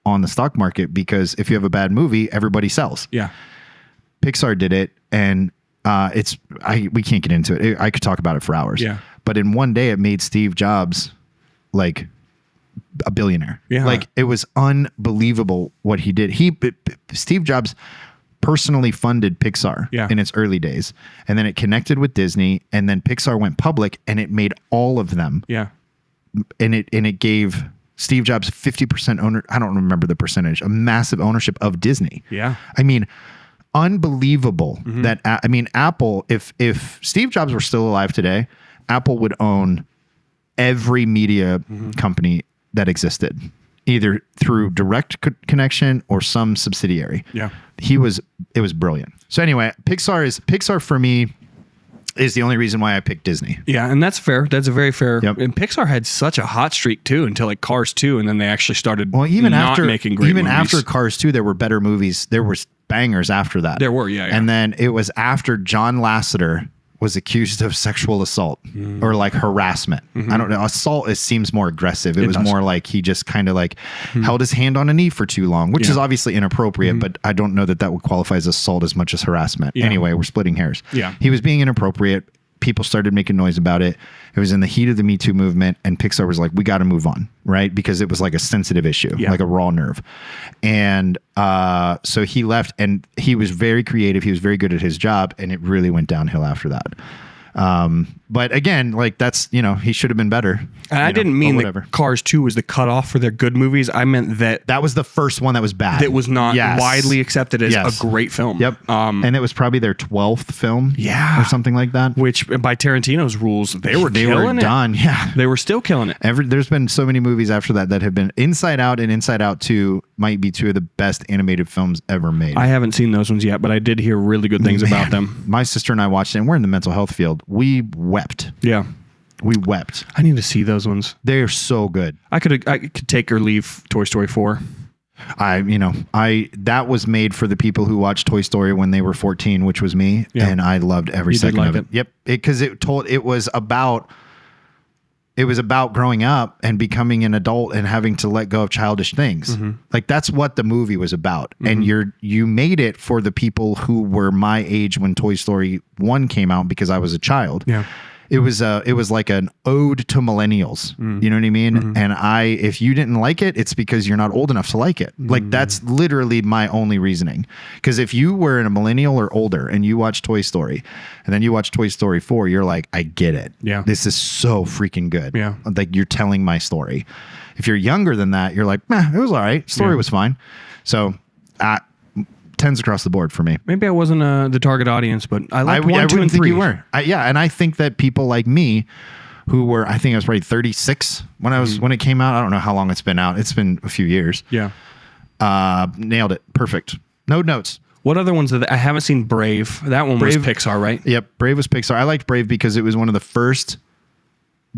on the stock market because if you have a bad movie, everybody sells. Yeah. Pixar did it, and we can't get into it. I could talk about it for hours. Yeah. But in one day, it made Steve Jobs like a billionaire. Yeah. Like it was unbelievable what he did. Steve Jobs personally funded Pixar in its early days, and then it connected with Disney, and then Pixar went public, and it made all of them. Yeah. And it gave Steve Jobs 50% owner. I don't remember the percentage. A massive ownership of Disney. Yeah. I mean, unbelievable that Apple. If Steve Jobs were still alive today, Apple would own every media company that existed, either through direct connection or some subsidiary. Yeah. It was brilliant. So anyway, Pixar for me is the only reason why I picked Disney. Yeah, and that's fair. That's a very fair. Yep. And Pixar had such a hot streak too until like Cars 2, and then they actually started making great movies. After Cars 2, there were better movies. There were bangers after that. There were, yeah. And then it was after John Lasseter was accused of sexual assault or like harassment. I don't know. Assault seems more aggressive. It was more like he just kind of like held his hand on a knee for too long, which is obviously inappropriate, but I don't know that would qualify as assault as much as harassment. Anyway, we're splitting hairs. Yeah. He was being inappropriate. People started making noise about it. It was in the heat of the Me Too movement, and Pixar was like, we got to move on, right? Because it was like a sensitive issue, like a raw nerve. And so he left, and he was very creative. He was very good at his job, and it really went downhill after that. But again, like that's, he should have been better. And I didn't mean that Cars 2 was the cutoff for their good movies. I meant that was the first one that was bad. That was not widely accepted as a great film. Yep. And it was probably their 12th film. Yeah. Or something like that. Which by Tarantino's rules, they were done. Yeah. They were still killing it. There's been so many movies after that have been Inside Out and Inside Out 2 might be two of the best animated films ever made. I haven't seen those ones yet, but I did hear really good things about them. My sister and I watched it, and we're in the mental health field. We wept. Yeah. We wept. I need to see those ones. They're so good. I could take or leave Toy Story 4. That was made for the people who watched Toy Story when they were 14, which was me, and I loved every second of it. Yep, because it was about growing up and becoming an adult and having to let go of childish things. Like that's what the movie was about. And you made it for the people who were my age when Toy Story 1 came out because I was a child. Yeah. It was like an ode to millennials. You know what I mean? And if you didn't like it, it's because you're not old enough to like it. Like that's literally my only reasoning. Because if you were a millennial or older and you watch Toy Story and then you watch Toy Story 4, you're like, I get it. Yeah. This is so freaking good. Yeah. Like you're telling my story. If you're younger than that, you're like, it was all right. Story was fine. So 10s across the board for me. Maybe I wasn't the target audience, but I liked 1, 2, I and 3. wouldn't think you were. And I think that people like me, who were, I think I was probably 36 when it came out. I don't know how long it's been out. It's been a few years. Yeah. Nailed it. Perfect. No notes. What other ones? I haven't seen Brave. That one was Pixar, right? Yep. Brave was Pixar. I liked Brave because it was one of the first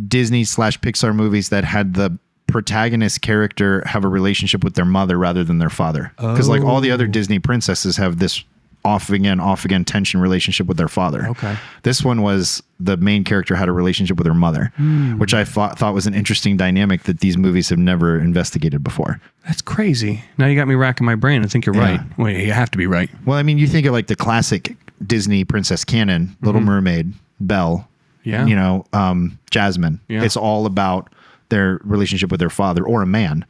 Disney/Pixar movies that had the protagonist character have a relationship with their mother rather than their father. Because like all the other Disney princesses have this off again tension relationship with their father. Okay. This one was the main character had a relationship with her mother, which I thought was an interesting dynamic that these movies have never investigated before. That's crazy. Now you got me racking my brain. I think you're right. Wait, you have to be right. Well, I mean, you think of like the classic Disney princess canon, Little Mermaid, Belle, Jasmine. Yeah. It's all about their relationship with their father or a man.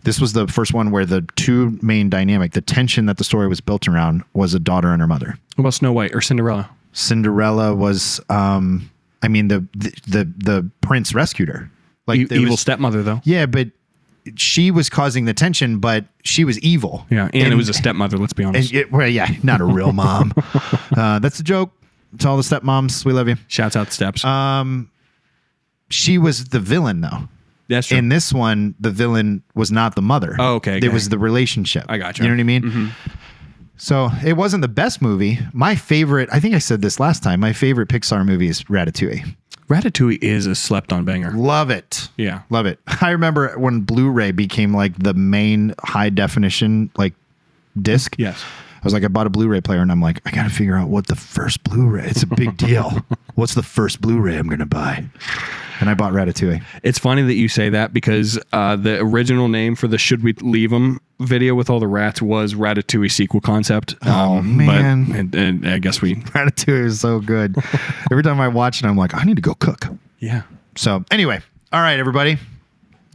This was the first one where the two main dynamic, the tension that the story was built around, was a daughter and her mother. What about Snow White or Cinderella? Cinderella was, I mean, the prince rescued her. Like there evil was- stepmother, though. Yeah, but she was causing the tension, but she was evil. Yeah, and it was a stepmother, let's be honest. Well, yeah, not a real mom. That's a joke. To all the stepmoms, we love you. Shouts out steps. She was the villain, though. That's true. In this one, the villain was not the mother. Oh, okay. It was the relationship. I got you. You know what I mean? Mm-hmm. So it wasn't the best movie. My favorite, I think I said this last time, my favorite Pixar movie is Ratatouille. Ratatouille is a slept-on banger. Love it. Yeah. Love it. I remember when Blu-ray became like the main high definition like disc. Yes. I was like, I bought a Blu-ray player and I'm like, I got to figure out what the first Blu-ray. It's a big deal. What's the first Blu-ray I'm going to buy? And I bought Ratatouille. It's funny that you say that because the original name for the Should We Leave 'Em video with all the rats was Ratatouille sequel concept. Oh, man. But, and I guess we... Ratatouille is so good. Every time I watch it, I'm like, I need to go cook. Yeah. So anyway, all right, everybody.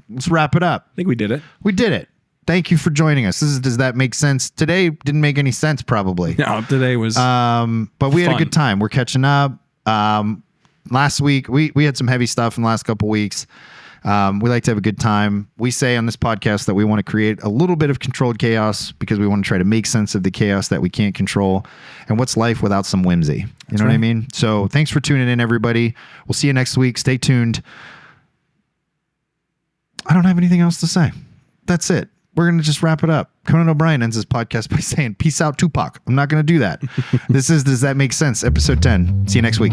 Let's wrap it up. I think we did it. We did it. Thank you for joining us. Does that make sense? Today didn't make any sense, probably. No, today was but we had a fun. good time. We're catching up. Last week, we had some heavy stuff in the last couple weeks. We like to have a good time. We say on this podcast that we want to create a little bit of controlled chaos because we want to try to make sense of the chaos that we can't control. And what's life without some whimsy? You know what I mean? So thanks for tuning in, everybody. We'll see you next week. Stay tuned. I don't have anything else to say. That's it. We're going to just wrap it up. Conan O'Brien ends his podcast by saying, peace out, Tupac. I'm not going to do that. This is Does That Make Sense? Episode 10. See you next week.